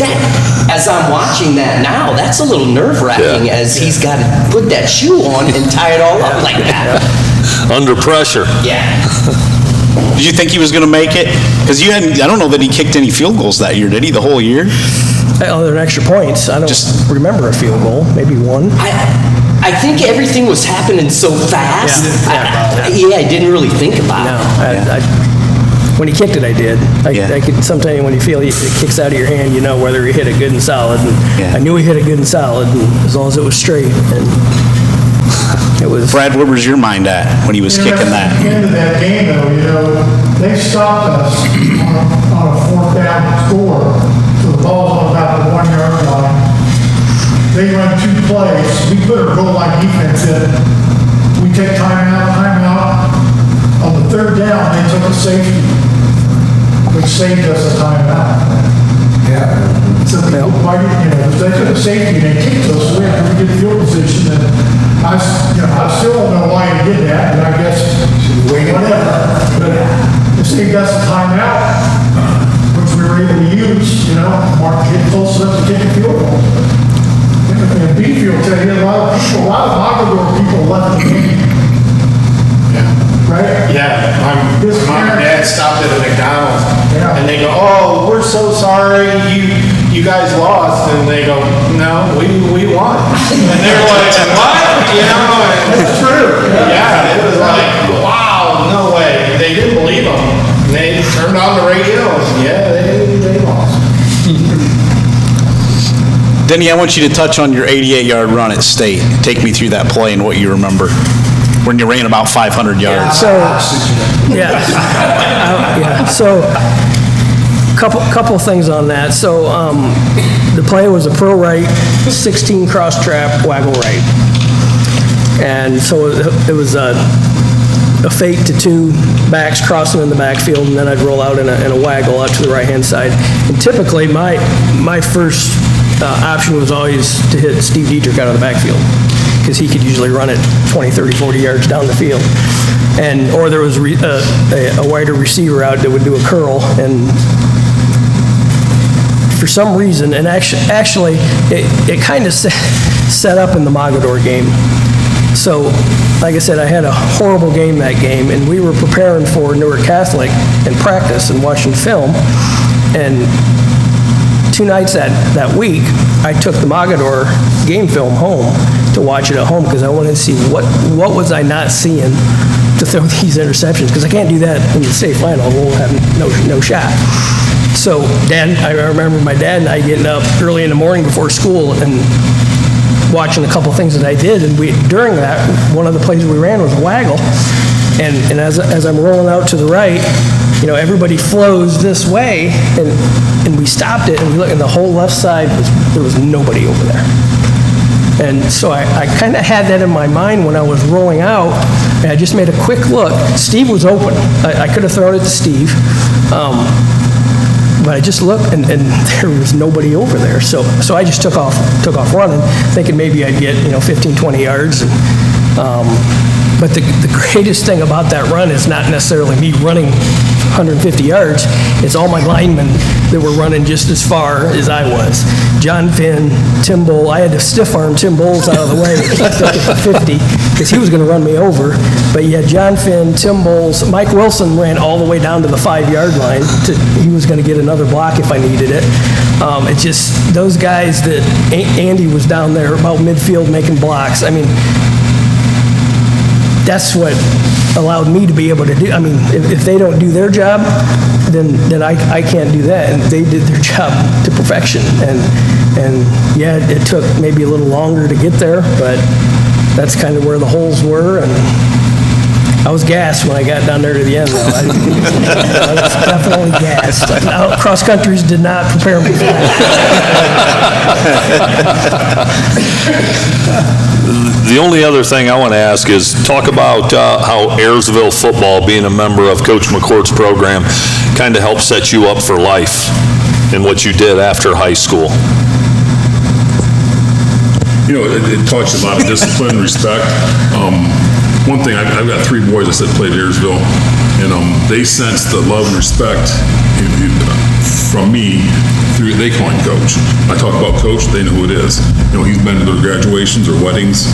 as I'm watching that now, that's a little nerve-wracking as he's got to put that shoe on and tie it all up like that. Under pressure. Yeah. Did you think he was going to make it? Because I don't know that he kicked any field goals that year, did he, the whole year? Other than extra points, I don't remember a field goal, maybe one. I think everything was happening so fast. I didn't really think about it. When he kicked it, I did. I could sometimes when you feel it kicks out of your hand, you know whether he hit it good and solid. And I knew he hit it good and solid, and as long as it was straight. And it was. Brad, where was your mind at when he was kicking that? At the end of that game, though, they stopped us on a fourth down score, so the ball's on about the 1 yard line. They run two plays. We put our goal line defense in. We take timeout. On the third down, they took a safety, which saved us a timeout. Yeah. So they took a safety and they kicked us, so we had to get field position. And I still don't know why he did that, but I guess whatever. But it saved us a timeout, which we were able to use. Mark get close enough to kick a field goal. And Beefield tell you a lot of Mogador people left the game. Right? Yeah, my dad stopped at a McDonald's, and they go, "Oh, we're so sorry, you guys lost," and they go, "No, we won." And they're like, "What?" That's true. Yeah, it was like, wow, no way. They didn't believe them. And they turned on the radio, and they lost. Denny, I want you to touch on your 88-yard run at State. Take me through that play and what you remember when you ran about 500 yards. So, couple things on that. So, the play was a pro right, 16 cross trap, waggle right. And so it was a fake to two backs crossing in the backfield, and then I'd roll out in a waggle out to the right-hand side. And typically, my first option was always to hit Steve Dietrich out of the backfield, because he could usually run it 20, 30, 40 yards down the field. Or there was a wider receiver out that would do a curl, and for some reason, and actually it kind of set up in the Mogador game. So, like I said, I had a horrible game that game, and we were preparing for Newark Catholic in practice and watching film, and 2 nights that week, I took the Mogador game film home to watch it at home because I wanted to see what was I not seeing to throw these interceptions, because I can't do that in the state final. We'll have no shot. So I remember my dad and I getting up early in the morning before school and watching a couple things that I did, and during that, one of the plays we ran was a waggle, and as I'm rolling out to the right, everybody flows this way, and we stopped it, and we looked, and the whole left side, there was nobody over there. And so I kind of had that in my mind when I was rolling out, and I just made a quick look. Steve was open. I could have thrown it to Steve, but I just looked, and there was nobody over there. So I just took off running, thinking maybe I'd get 15, 20 yards. But the greatest thing about that run is not necessarily me running 150 yards. It's all my linemen that were running just as far as I was. John Finn, Tim Bull. I had to stiff arm Tim Bowles out of the way to keep up at the 50 because he was going to run me over. But you had John Finn, Tim Bowles. Mike Wilson ran all the way down to the 5-yard line. He was going to get another block if I needed it. It's just those guys that Andy was down there about midfield making blocks. I mean, that's what allowed me to be able to do. I mean, if they don't do their job, then I can't do that. And they did their job to perfection. And yeah, it took maybe a little longer to get there, but that's kind of where the holes were. And I was gassed when I got down there to the end, though. I was definitely gassed. Cross countries did not prepare me for that. The only other thing I want to ask is talk about how Ayersville football, being a member of Coach McCord's program, kind of helped set you up for life in what you did after high school. It taught you a lot of discipline, respect. One thing, I've got 3 boys that played at Ayersville, and they sensed the love and respect from me through, they call him Coach. I talk about Coach, they know who it is. He's been to their graduations or weddings.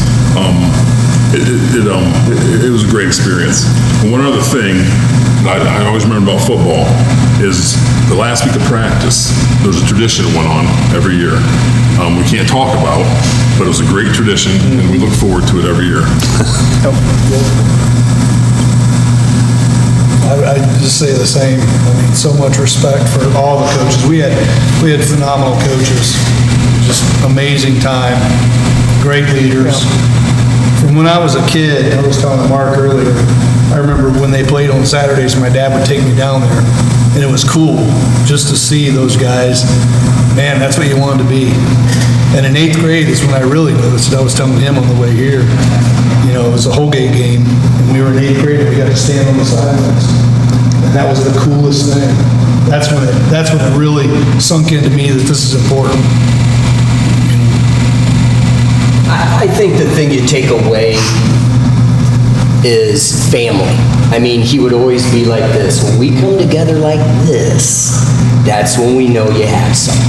It was a great experience. And one other thing I always remember about football is the last week of practice, there's a tradition that went on every year. We can't talk about, but it was a great tradition, and we look forward to it every year. I just say the same. I mean, so much respect for all the coaches. We had phenomenal coaches. Just amazing time. Great leaders. From when I was a kid, I was telling Mark earlier, I remember when they played on Saturdays, my dad would take me down there, and it was cool just to see those guys. Man, that's what you wanted to be. And in 8th grade is when I really noticed it. I was telling him on the way here, it was a Holgate game, and we were in 8th grade, and we got to stand on the sidelines. And that was the coolest thing. That's when it really sunk into me that this is important. I think the thing you take away is family. I mean, he would always be like this. When we come together like this, that's when we know you have something.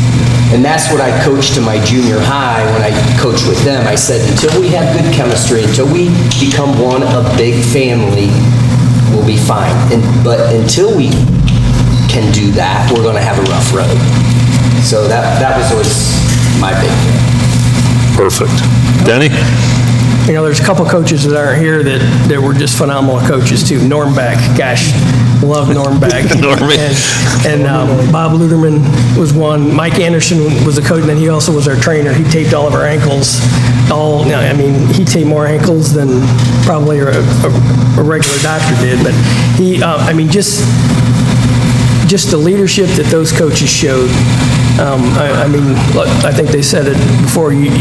And that's what I coached to my junior high when I coached with them. I said, until we have good chemistry, until we become a big family, we'll be fine. But until we can do that, we're going to have a rough road. So that was always my big thing. Perfect. Denny? There's a couple coaches that aren't here that were just phenomenal coaches too. Norm Beck, gosh, love Norm Beck. and Bob Luderman was one. Mike Anderson was a coach, and then he also was our trainer. He taped all of our ankles. He taped more ankles than probably a regular doctor did. But he, just the leadership that those coaches showed. I think they said it before, you'd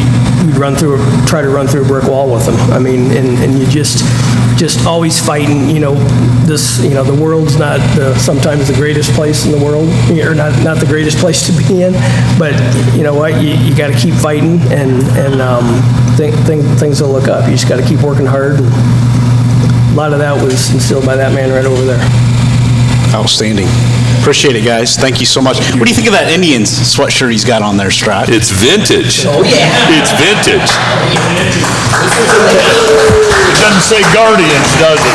try to run through a brick wall with them. And you just always fighting, the world's not sometimes the greatest place in the world, or not the greatest place to be in, but you know what, you got to keep fighting, and things will look up. You just got to keep working hard, and a lot of that was instilled by that man right over there. Outstanding. Appreciate it, guys. Thank you so much. What do you think of that Indians sweatshirt he's got on there, Strat? It's vintage. Oh, yeah. It's vintage. It doesn't say Guardians, does it?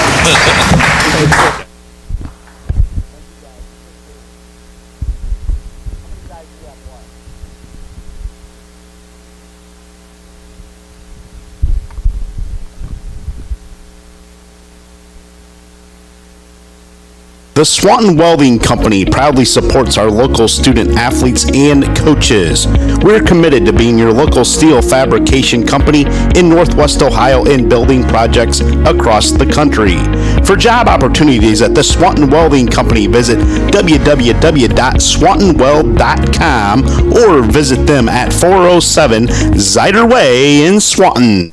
The Swanton Welding Company proudly supports our local student athletes and coaches. We're committed to being your local steel fabrication company in Northwest Ohio and building projects across the country. For job opportunities at the Swanton Welding Company, visit www.swantonweld.com or visit them at 407 Zider Way in Swanton.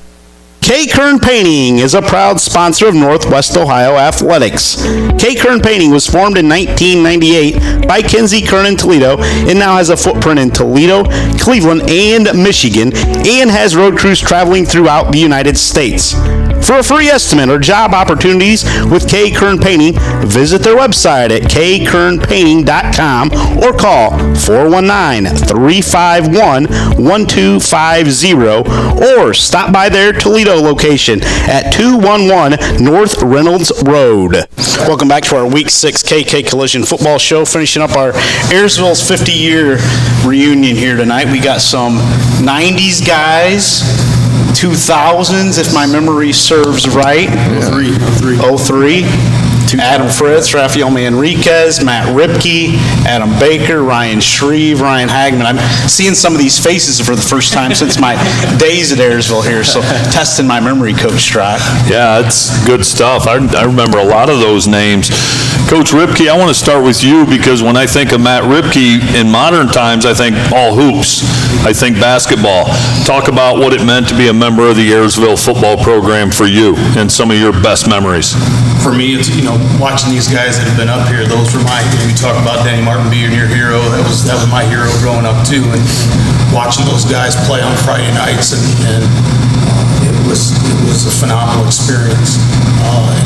K. Kern Painting is a proud sponsor of Northwest Ohio Athletics. K. Kern Painting was formed in 1998 by Kinsey Kern in Toledo and now has a footprint in Toledo, Cleveland, and Michigan, and has road crews traveling throughout the United States. For a free estimate or job opportunities with K. Kern Painting, visit their website at kkernpainting.com or call 419-351-1250 or stop by their Toledo location at 211 North Reynolds Road. Welcome back to our Week 6 KK Collision Football Show, finishing up our Ayersville's 50-year reunion here tonight. We got some 90s guys, 2000s, if my memory serves right. 03. Adam Fritz, Rafael Manriquez, Matt Ripke, Adam Baker, Ryan Shreve, Ryan Hagman. I'm seeing some of these faces for the first time since my days at Ayersville here, so testing my memory, Coach Strott. Yeah, it's good stuff. I remember a lot of those names. Coach Ripke, I want to start with you because when I think of Matt Ripke in modern times, I think all hoops. I think basketball. Talk about what it meant to be a member of the Ayersville football program for you and some of your best memories. For me, it's, watching these guys that have been up here, those were my, you talk about Danny Martin being your hero, that was my hero growing up too, and watching those guys play on Friday nights, and it was a phenomenal experience. And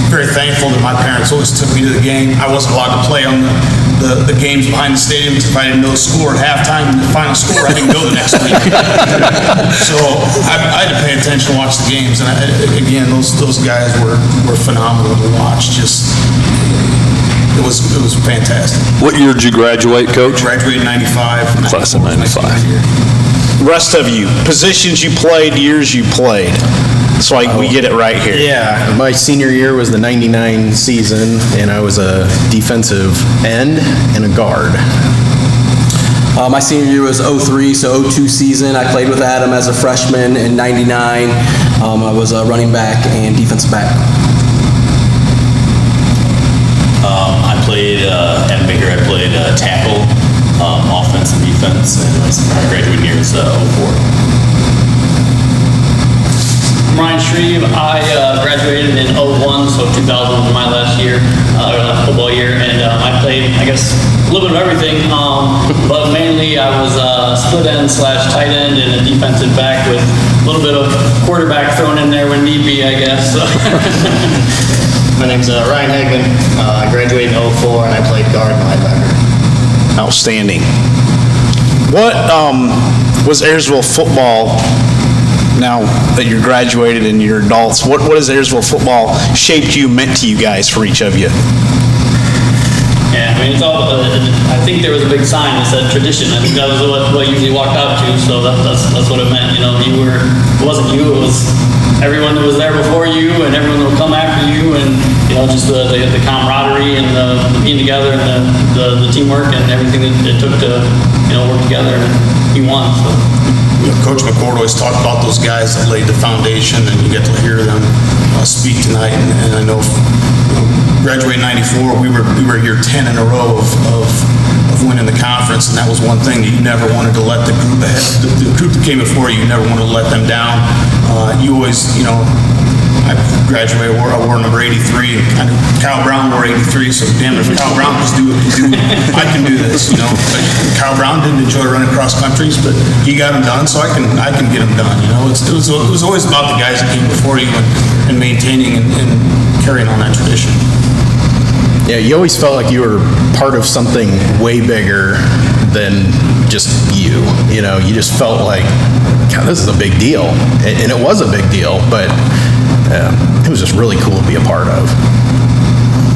very thankful that my parents always took me to the game. I wasn't allowed to play on the games behind the stadium because if I didn't know the score at halftime and the final score, I didn't go the next week. So I had to pay attention to watch the games, and again, those guys were phenomenal to watch. It was fantastic. What year did you graduate, Coach? Graduated in 95. Class of 95. Rest of you, positions you played, years you played. So we get it right here. Yeah, my senior year was the 99 season, and I was a defensive end and a guard. My senior year was 03, so 02 season. I played with Adam as a freshman in 99. I was a running back and defensive back. I played Adam Baker. I played tackle, offense and defense, and my graduating year was 04. Ryan Shreve. I graduated in 01, so 2000 was my last year, last football year, and I played, I guess, a little bit of everything, but mainly I was split end / tight end and a defensive back with a little bit of quarterback thrown in there when need be, I guess. My name's Ryan Hagman. I graduated in 04, and I played guard and linebacker. Outstanding. What was Ayersville football, now that you're graduated and you're adults, what has Ayersville football shaped you, meant to you guys, for each of you? Yeah, I mean, it's all, I think there was a big sign that said tradition. I think that was what you usually walked out to, so that's what it meant. It wasn't you, it was everyone that was there before you and everyone that would come after you, and, just the camaraderie and the being together and the teamwork and everything that it took to, work together, and you won, so. Coach McCord always talked about those guys that laid the foundation, and you get to hear them speak tonight. And I know, graduating in 94, we were here 10 in a row of winning the conference, and that was one thing that you never wanted to let the group ahead. The group that came before you never wanted to let them down. You always, I graduated, I wore number 83, and I knew Kyle Brown wore 83, so damn it, if Kyle Brown was I can do this, But Kyle Brown didn't enjoy running cross countries, but he got them done, so I can get them done, It was always about the guys that came before you and maintaining and carrying on that tradition. Yeah, you always felt like you were part of something way bigger than just you. You know, you just felt like, God, this is a big deal. And it was a big deal, but it was just really cool to be a part of.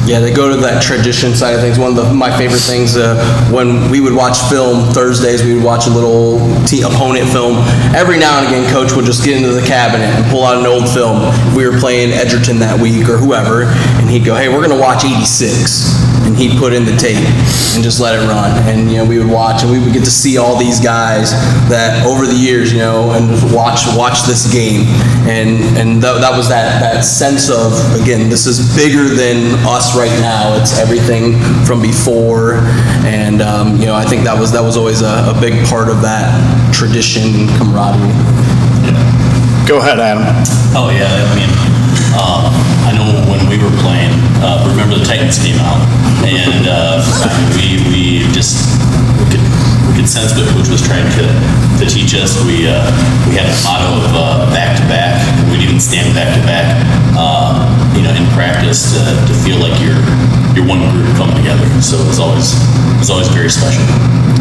Yeah, they go to that tradition side of things. One of my favorite things, when we would watch film Thursdays, we would watch a little opponent film. Every now and again, Coach would just get into the cabinet and pull out an old film. We were playing Edgerton that week or whoever, and he'd go, hey, we're going to watch 86. And he'd put in the tape and just let it run. And, you know, we would watch, and we would get to see all these guys that over the years, you know, and watch this game. And that was that sense of, again, this is bigger than us right now. It's everything from before. And, you know, I think that was always a big part of that tradition, camaraderie. Go ahead, Adam. Oh, yeah, I mean, I know when we were playing, remember the Titans came out, and we could sense what Coach was trying to teach us. We had a motto of back-to-back. We'd even stand back-to-back, you know, in practice to feel like you're one group coming together. So it was always very special.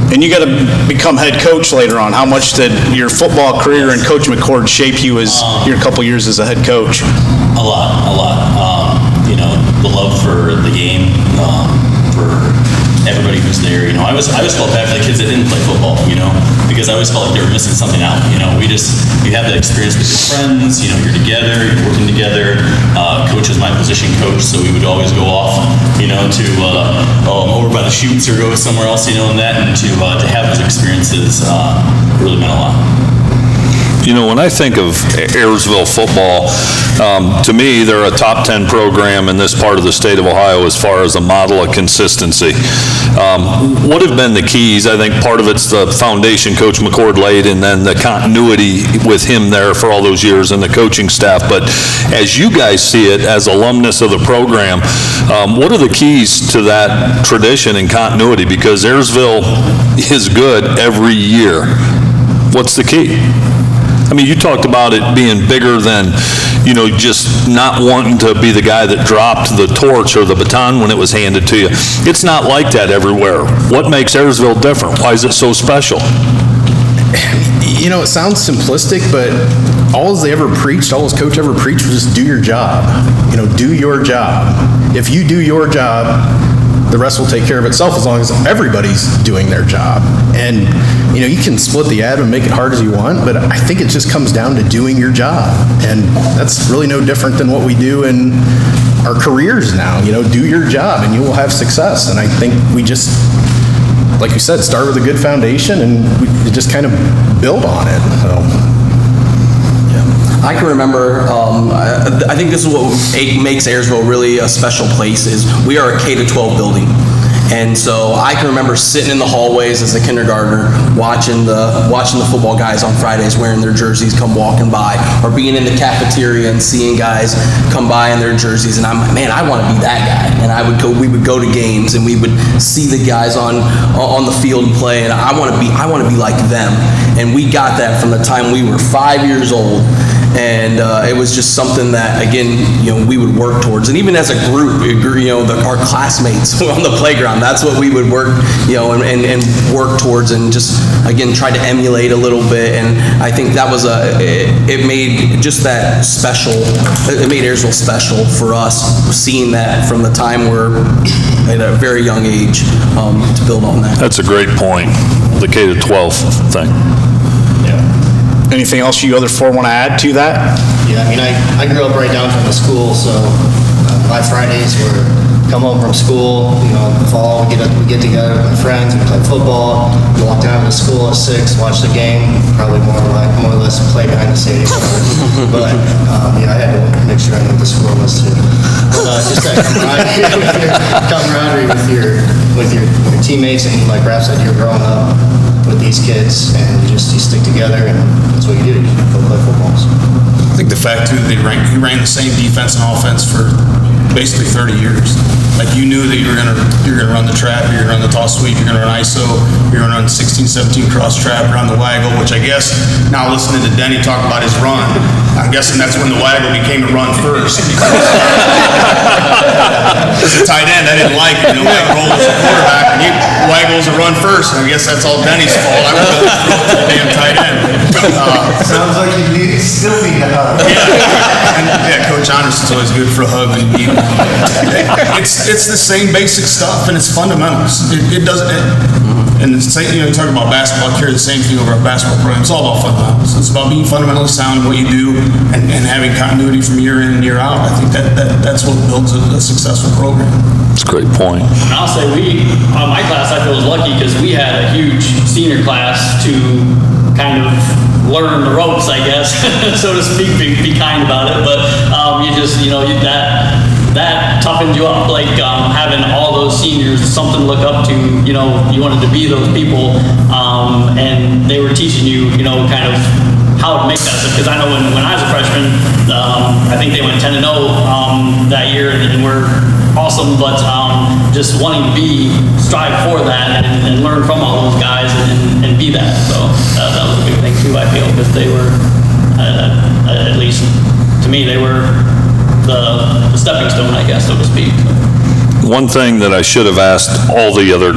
And you got to become head coach later on. How much did your football career and Coach McCord shape you as your couple years as a head coach? A lot. You know, the love for the game, for everybody who's there. You know, I always felt bad for the kids that didn't play football, you know, because I always felt like they were missing something out. You know, you have that experience with your friends, you know, you're together, you're working together. Coach is my position coach, so we would always go off, you know, to over by the chutes or go somewhere else, you know, and to have those experiences really meant a lot. You know, when I think of Ayersville football, to me, they're a top 10 program in this part of the state of Ohio as far as a model of consistency. What have been the keys? I think part of it's the foundation Coach McCord laid, and then the continuity with him there for all those years and the coaching staff. But as you guys see it as alumnus of the program, what are the keys to that tradition and continuity? Because Ayersville is good every year. What's the key? I mean, you talked about it being bigger than, you know, just not wanting to be the guy that dropped the torch or the baton when it was handed to you. It's not like that everywhere. What makes Ayersville different? Why is it so special? You know, it sounds simplistic, but all his coach ever preached was just do your job. You know, do your job. If you do your job, the rest will take care of itself as long as everybody's doing their job. And, you know, you can split the atom and make it hard as you want, but I think it just comes down to doing your job. And that's really no different than what we do in our careers now. You know, do your job and you will have success. And I think we just, like you said, start with a good foundation and we just kind of build on it. So. I can remember, I think this is what makes Ayersville really a special place is we are a K-12 building. And so I can remember sitting in the hallways as a kindergartner watching the football guys on Fridays wearing their jerseys come walking by, or being in the cafeteria and seeing guys come by in their jerseys, and I'm like, man, I want to be that guy. And we would go to games and we would see the guys on the field and play, and I want to be like them. And we got that from the time we were 5 years old. And it was just something that, again, you know, we would work towards. And even as a group, you know, our classmates on the playground, that's what we would work, you know, and work towards, and just, again, try to emulate a little bit. And I think that was it made just that special, it made Ayersville special for us, seeing that from the time we're at a very young age to build on that. That's a great point, the K-12 thing. Anything else you other four want to add to that? Yeah, I mean, I grew up right down from the school, so my Fridays were come home from school, you know, in the fall, we get together with my friends, we play football, we walk down to the school at 6, watch the game, probably more or less play behind the stadium. But yeah, I had to make sure I knew what the score was too. But just that camaraderie with your teammates, and like Raph said, you're growing up with these kids, and you stick together, and that's what you do. You go play football. So. I think the fact too that he ran the same defense and offense for basically 30 years. Like, you knew that you're gonna run the trap, you're gonna run the toss sweep, you're gonna run ISO, you're gonna run 16-17 cross trap, run the waggle, which I guess now listening to Denny talk about his run, I'm guessing that's when the waggle became a run first. as a tight end, I didn't like it. Mike Roll was a quarterback, and he waggles a run first, and I guess that's all Denny's fault. I would rather throw it to the damn tight end. Sounds like you still need a hug. Yeah, Coach Anderson's always good for a hug when you need one. It's the same basic stuff, and it's fundamentals. It doesn't. And the same, you talk about basketball, I carry the same thing over our basketball program. It's all about fundamentals. It's about being fundamentally sound in what you do and having continuity from year in and year out. I think that's what builds a successful program. That's a great point. And I'll say my class, I feel was lucky because we had a huge senior class to kind of learn the ropes, I guess, so to speak, be kind about it. But that toughened you up, like having all those seniors, something to look up to, you wanted to be those people, and they were teaching you, kind of how to make that stuff. Because I know when I was a freshman, I think they went 10-0 that year, and we're awesome, but just wanting to strive for that and learn from all those guys and be that. So that was a big thing too, I feel, because they were, at least to me, they were the stepping stone, I guess, so to speak. One thing that I should have asked all the other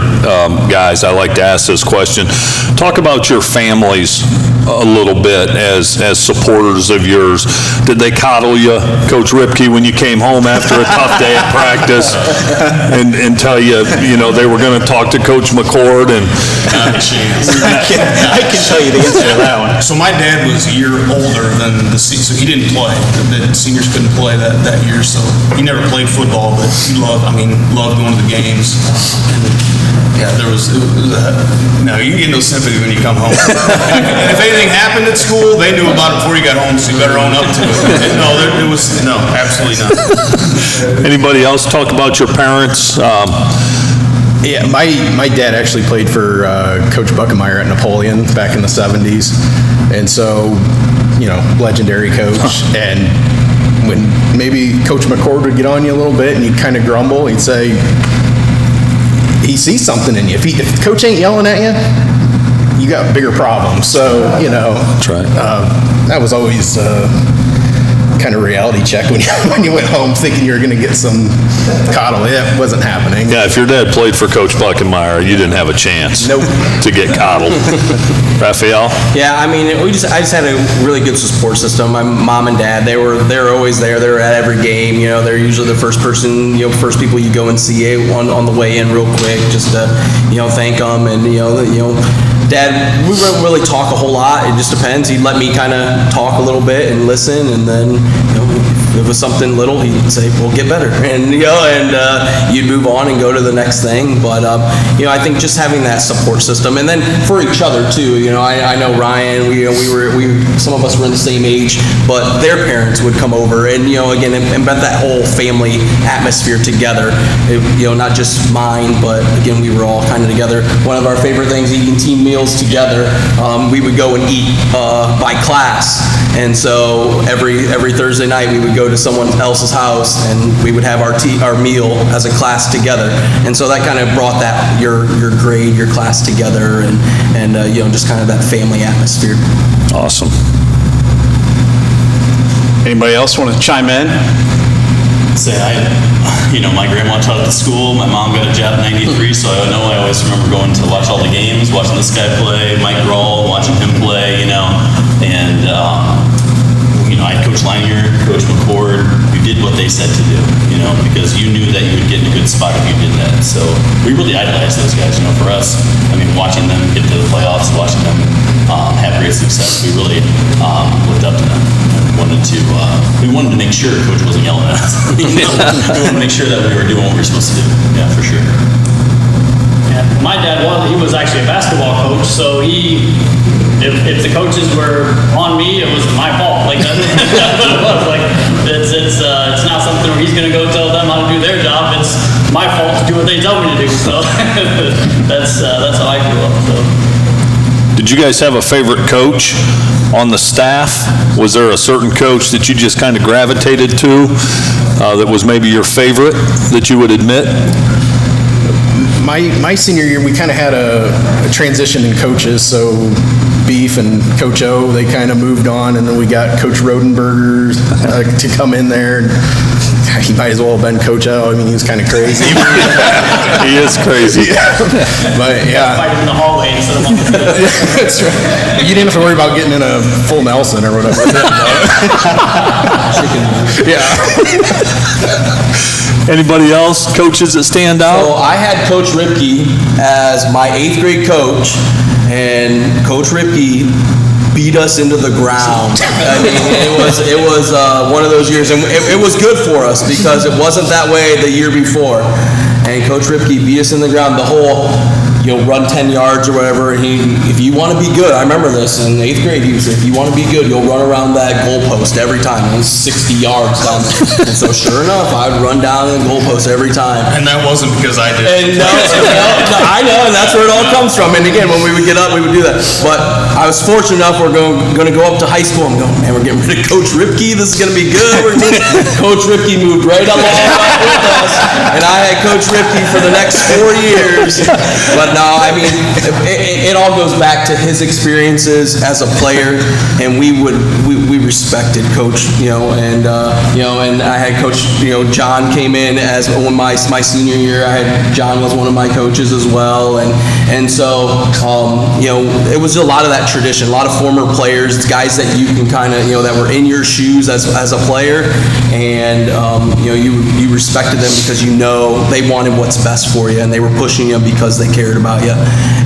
guys, I like to ask this question. Talk about your families a little bit as supporters of yours. Did they coddle you, Coach Ripke, when you came home after a tough day at practice and tell you, they were going to talk to Coach McCord? And Not a chance. I can tell you the answer to that one. So my dad was a year older than the seniors, so he didn't play. The seniors couldn't play that year, so he never played football, but he loved going to the games. Yeah, no, you can get no sympathy when you come home. And if anything happened at school, they knew about it before you got home, so you better own up to it. No, absolutely not. Anybody else talk about your parents? Yeah, my dad actually played for Coach Buckemeyer at Napoleon back in the 70s. And so, legendary coach. And when maybe Coach McCord would get on you a little bit and you'd kind of grumble, he'd say, he sees something in you. If Coach ain't yelling at you, you got bigger problems. So, That's right. That was always kind of reality check when you went home thinking you were going to get some coddle. It wasn't happening. Yeah, if your dad played for Coach Buckemeyer, you didn't have a chance to get coddled. Raphael? Yeah, I just had a really good support system. My mom and dad, they were always there. They were at every game. They're usually the first people you go and see on the way in real quick, just to, thank them. And, Dad, we wouldn't really talk a whole lot. It just depends. He'd let me kind of talk a little bit and listen, and then, if it was something little, he'd say, well, get better. And, you'd move on and go to the next thing. But, I think just having that support system, and then for each other too. I know Ryan, some of us were in the same age, but their parents would come over and, again, embed that whole family atmosphere together. Not just mine, but again, we were all kind of together. One of our favorite things, eating team meals together. We would go and eat by class. And so every Thursday night we would go to someone else's house and we would have our meal as a class together. And so that kind of brought that your grade, your class together, and just kind of that family atmosphere. Awesome. Anybody else want to chime in? My grandma taught at the school. My mom got a job in '93, so I always remember going to watch all the games, watching this guy play, Mike Grohl, watching him play, and I had Coach Lanier, Coach McCord, who did what they said to do, because you knew that you would get in a good spot if you did that. So we really idolized those guys, for us. Watching them get to the playoffs, watching them have great success, we really looked up to them. We wanted to make sure Coach wasn't yelling at us. We wanted to make sure that we were doing what we were supposed to do. Yeah, for sure. Yeah, my dad he was actually a basketball coach, so if the coaches were on me, it was my fault. Like that's what it was. Like it's not something where he's going to go tell them how to do their job. It's my fault to do what they tell me to do. So that's how I grew up. So. Did you guys have a favorite coach on the staff? Was there a certain coach that you just kind of gravitated to that was maybe your favorite that you would admit? My senior year, we kind of had a transition in coaches. So Beef and Coach O, they kind of moved on, and then we got Coach Rodenberger to come in there and he might as well have been Coach O. I mean, he was kind of crazy. He is crazy. But yeah. Fight him in the hallway instead of on the field. That's right. You didn't have to worry about getting in a full Nelson or whatever. Yeah. Anybody else, coaches that stand out? So I had Coach Ripke as my 8th grade coach, and Coach Ripke beat us into the ground. I mean, it was one of those years, and it was good for us because it wasn't that way the year before. And Coach Ripke beat us in the ground. The whole, run 10 yards or whatever. And if you want to be good, I remember this in 8th grade. He said, if you want to be good, you'll run around that goalpost every time. It was 60 yards down there. And so sure enough, I'd run down the goalpost every time. And that wasn't because I did. And no, I know, and that's where it all comes from. And again, when we would get up, we would do that. But I was fortunate enough, we're going to go up to high school. I'm going, man, we're getting rid of Coach Ripke. This is going to be good. Coach Ripke moved right along with us, and I had Coach Ripke for the next 4 years. But no, I mean, it all goes back to his experiences as a player, and we respected Coach, and I had Coach, John came in as my senior year. John was one of my coaches as well, and so it was a lot of that tradition, a lot of former players, guys that you can kind of that were in your shoes as a player, and you respected them because they wanted what's best for you, and they were pushing you because they cared about you.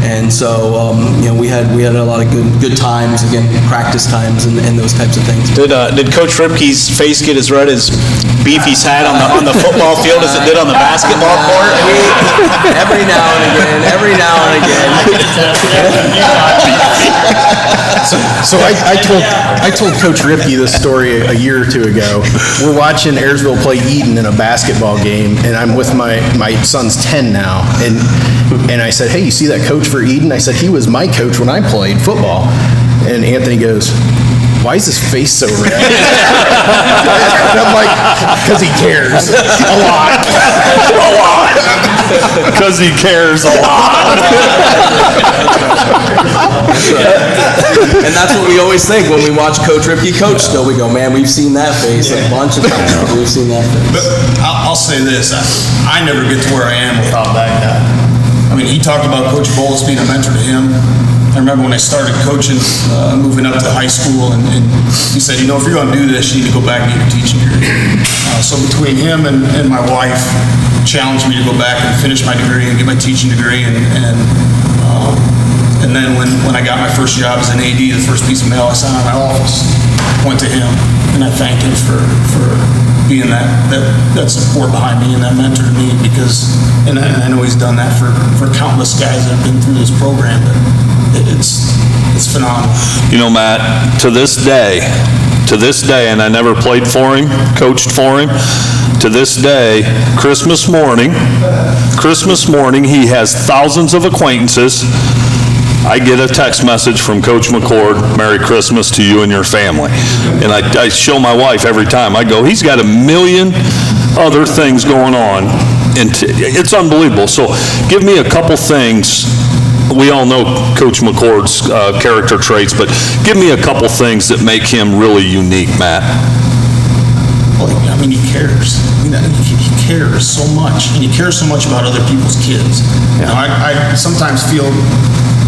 And so we had a lot of good times, again, practice times and those types of things. Did Coach Ripke's face get as red as Beefy's hat on the football field as it did on the basketball court? Every now and again. So I told Coach Ripke this story a year or two ago. We're watching Ayersville play Eden in a basketball game, and I'm with my son's 10 now, and I said, hey, you see that coach for Eden? I said, he was my coach when I played football. And Anthony goes, why is his face so red? And I'm like, because he cares a lot. A lot. Because he cares a lot. And that's what we always think when we watch Coach Ripke coach still. We go, man, we've seen that face a bunch of times. We've seen that face. But I'll say this, I never get to where I am without that guy. I mean, he talked about Coach Bowles being a mentor to him. I remember when I started coaching, moving up to high school, and he said, if you're going to do this, you need to go back and get your teaching degree. So between him and my wife challenged me to go back and finish my degree and get my teaching degree, and then when I got my first job as an AD, the first piece of mail I signed in my office went to him, and I thanked him for being that support behind me and that mentor to me, because, and I know he's done that for countless guys that have been through this program, but it's phenomenal. Matt, to this day, and I never played for him, coached for him, to this day, Christmas morning, he has thousands of acquaintances. I get a text message from Coach McCord, Merry Christmas to you and your family. And I show my wife every time. I go, he's got a million other things going on. And it's unbelievable. So give me a couple things. We all know Coach McCord's character traits, but give me a couple things that make him really unique, Matt. Well, I mean, he cares. He cares so much, and he cares so much about other people's kids. I sometimes feel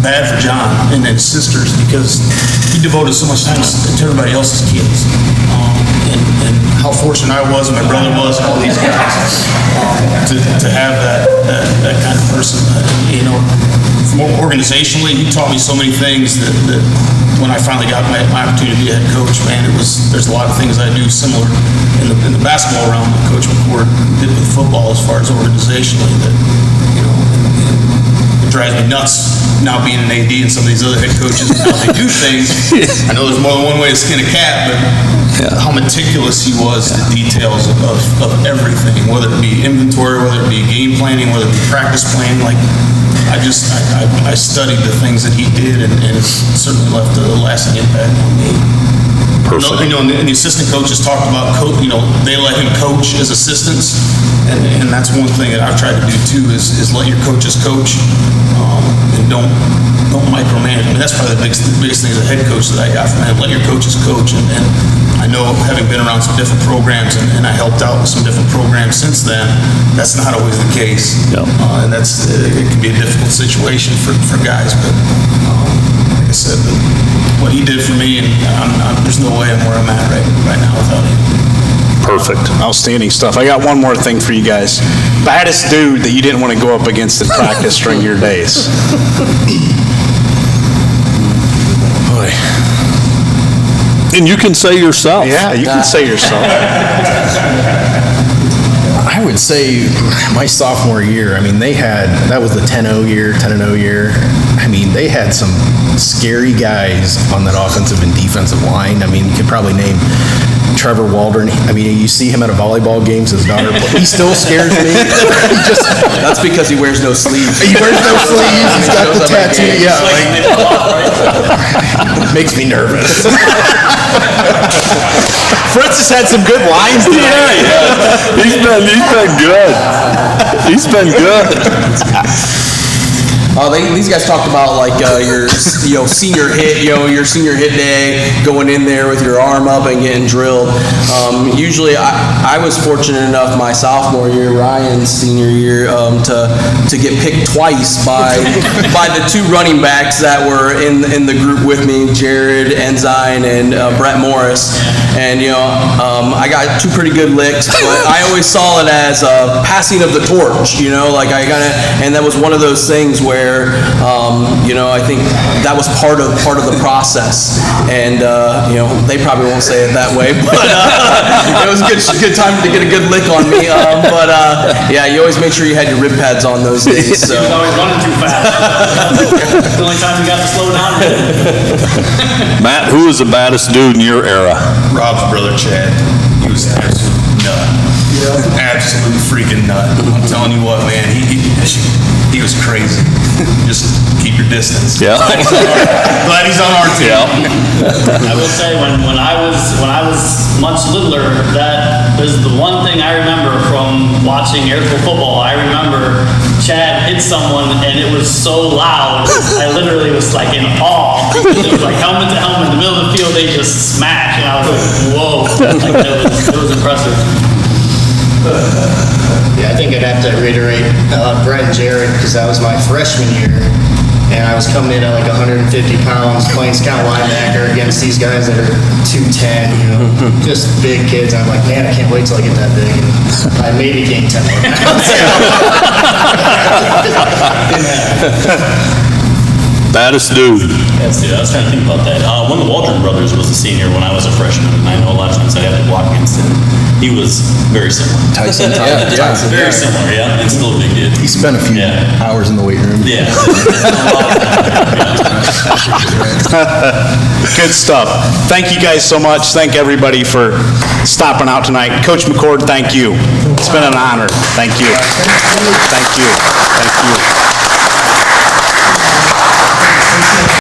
bad for John and his sisters because he devoted so much time to everybody else's kids, and how fortunate I was and my brother was and all these guys to have that kind of person. Organizationally, he taught me so many things that when I finally got my opportunity to be a head coach, man, there's a lot of things I do similar in the basketball realm that Coach McCord did with football as far as organizationally that, it drives me nuts now being an AD and some of these other head coaches and how they do things. I know there's more than one way to skin a cat, but how meticulous he was to details of everything, whether it be inventory, whether it be game planning, whether it be practice planning, I studied the things that he did, and it certainly left a lasting impact on me. Perfect. And the assistant coaches talked about, they let him coach as assistants, and that's one thing that I've tried to do too, is let your coaches coach, and don't micromanage. I mean, that's probably the biggest thing as a head coach that I got from him. Let your coaches coach, and I know, having been around some different programs, and I helped out with some different programs since then, that's not always the case. And it can be a difficult situation for guys, but like I said, what he did for me, and there's no way I'm where I'm at right now without him. Perfect. Outstanding stuff. I got one more thing for you guys. Baddest dude that you didn't want to go up against in practice during your days. Boy. And you can say yourself. Yeah, you can say yourself. I would say my sophomore year, I mean, that was the 10-0 year. I mean, they had some scary guys on that offensive and defensive line. I mean, you could probably name Trevor Waldron. I mean, you see him at a volleyball games, his daughter, he still scares me. That's because he wears no sleeves. He wears no sleeves, he's got the tattoo, yeah. Makes me nervous. Fritz has had some good lines tonight. Yeah. He's been good. He's been good. These guys talked about like your senior hit, your senior hit day, going in there with your arm up and getting drilled. Usually, I was fortunate enough my sophomore year, Ryan's senior year, to get picked twice by the two running backs that were in the group with me, Jared Ensign and Brett Morris. And I got two pretty good licks, but I always saw it as passing of the torch. And that was one of those things where I think that was part of the process. And they probably won't say it that way, but it was a good time to get a good lick on me. Yeah, you always make sure you had your rib pads on those days. So. He was always running too fast. The only time you got to slow down. Matt, who was the baddest dude in your era? Rob's brother, Chad. He was an absolute nut. Absolute freaking nut. I'm telling you what, man, he was crazy. Just keep your distance. Yeah. Glad he's on our team. I will say, when I was much littler, that is the one thing I remember from watching Ayersville football. I remember Chad hit someone, and it was so loud. I literally was like in awe. It was like helmet to helmet in the middle of the field. They just smashed, and I was like, whoa! It was impressive. Yeah, I think I'd have to reiterate Brett and Jared, because that was my freshman year, and I was coming in at like 150 pounds, playing scout linebacker against these guys that are 210, just big kids. I'm like, man, I can't wait till I get that big. And I maybe gained 10 more pounds. Baddest dude. Yes, dude, I was trying to think about that. One of the Waldron brothers was a senior when I was a freshman, and I know a lot of times I had to block against him. He was very similar. Tyson. Tyson, very similar, yeah, and still a big dude. He spent a few hours in the weight room. Yeah. Good stuff. Thank you guys so much. Thank everybody for stopping out tonight. Coach McCord, thank you. It's been an honor. Thank you. Thank you. Thank you.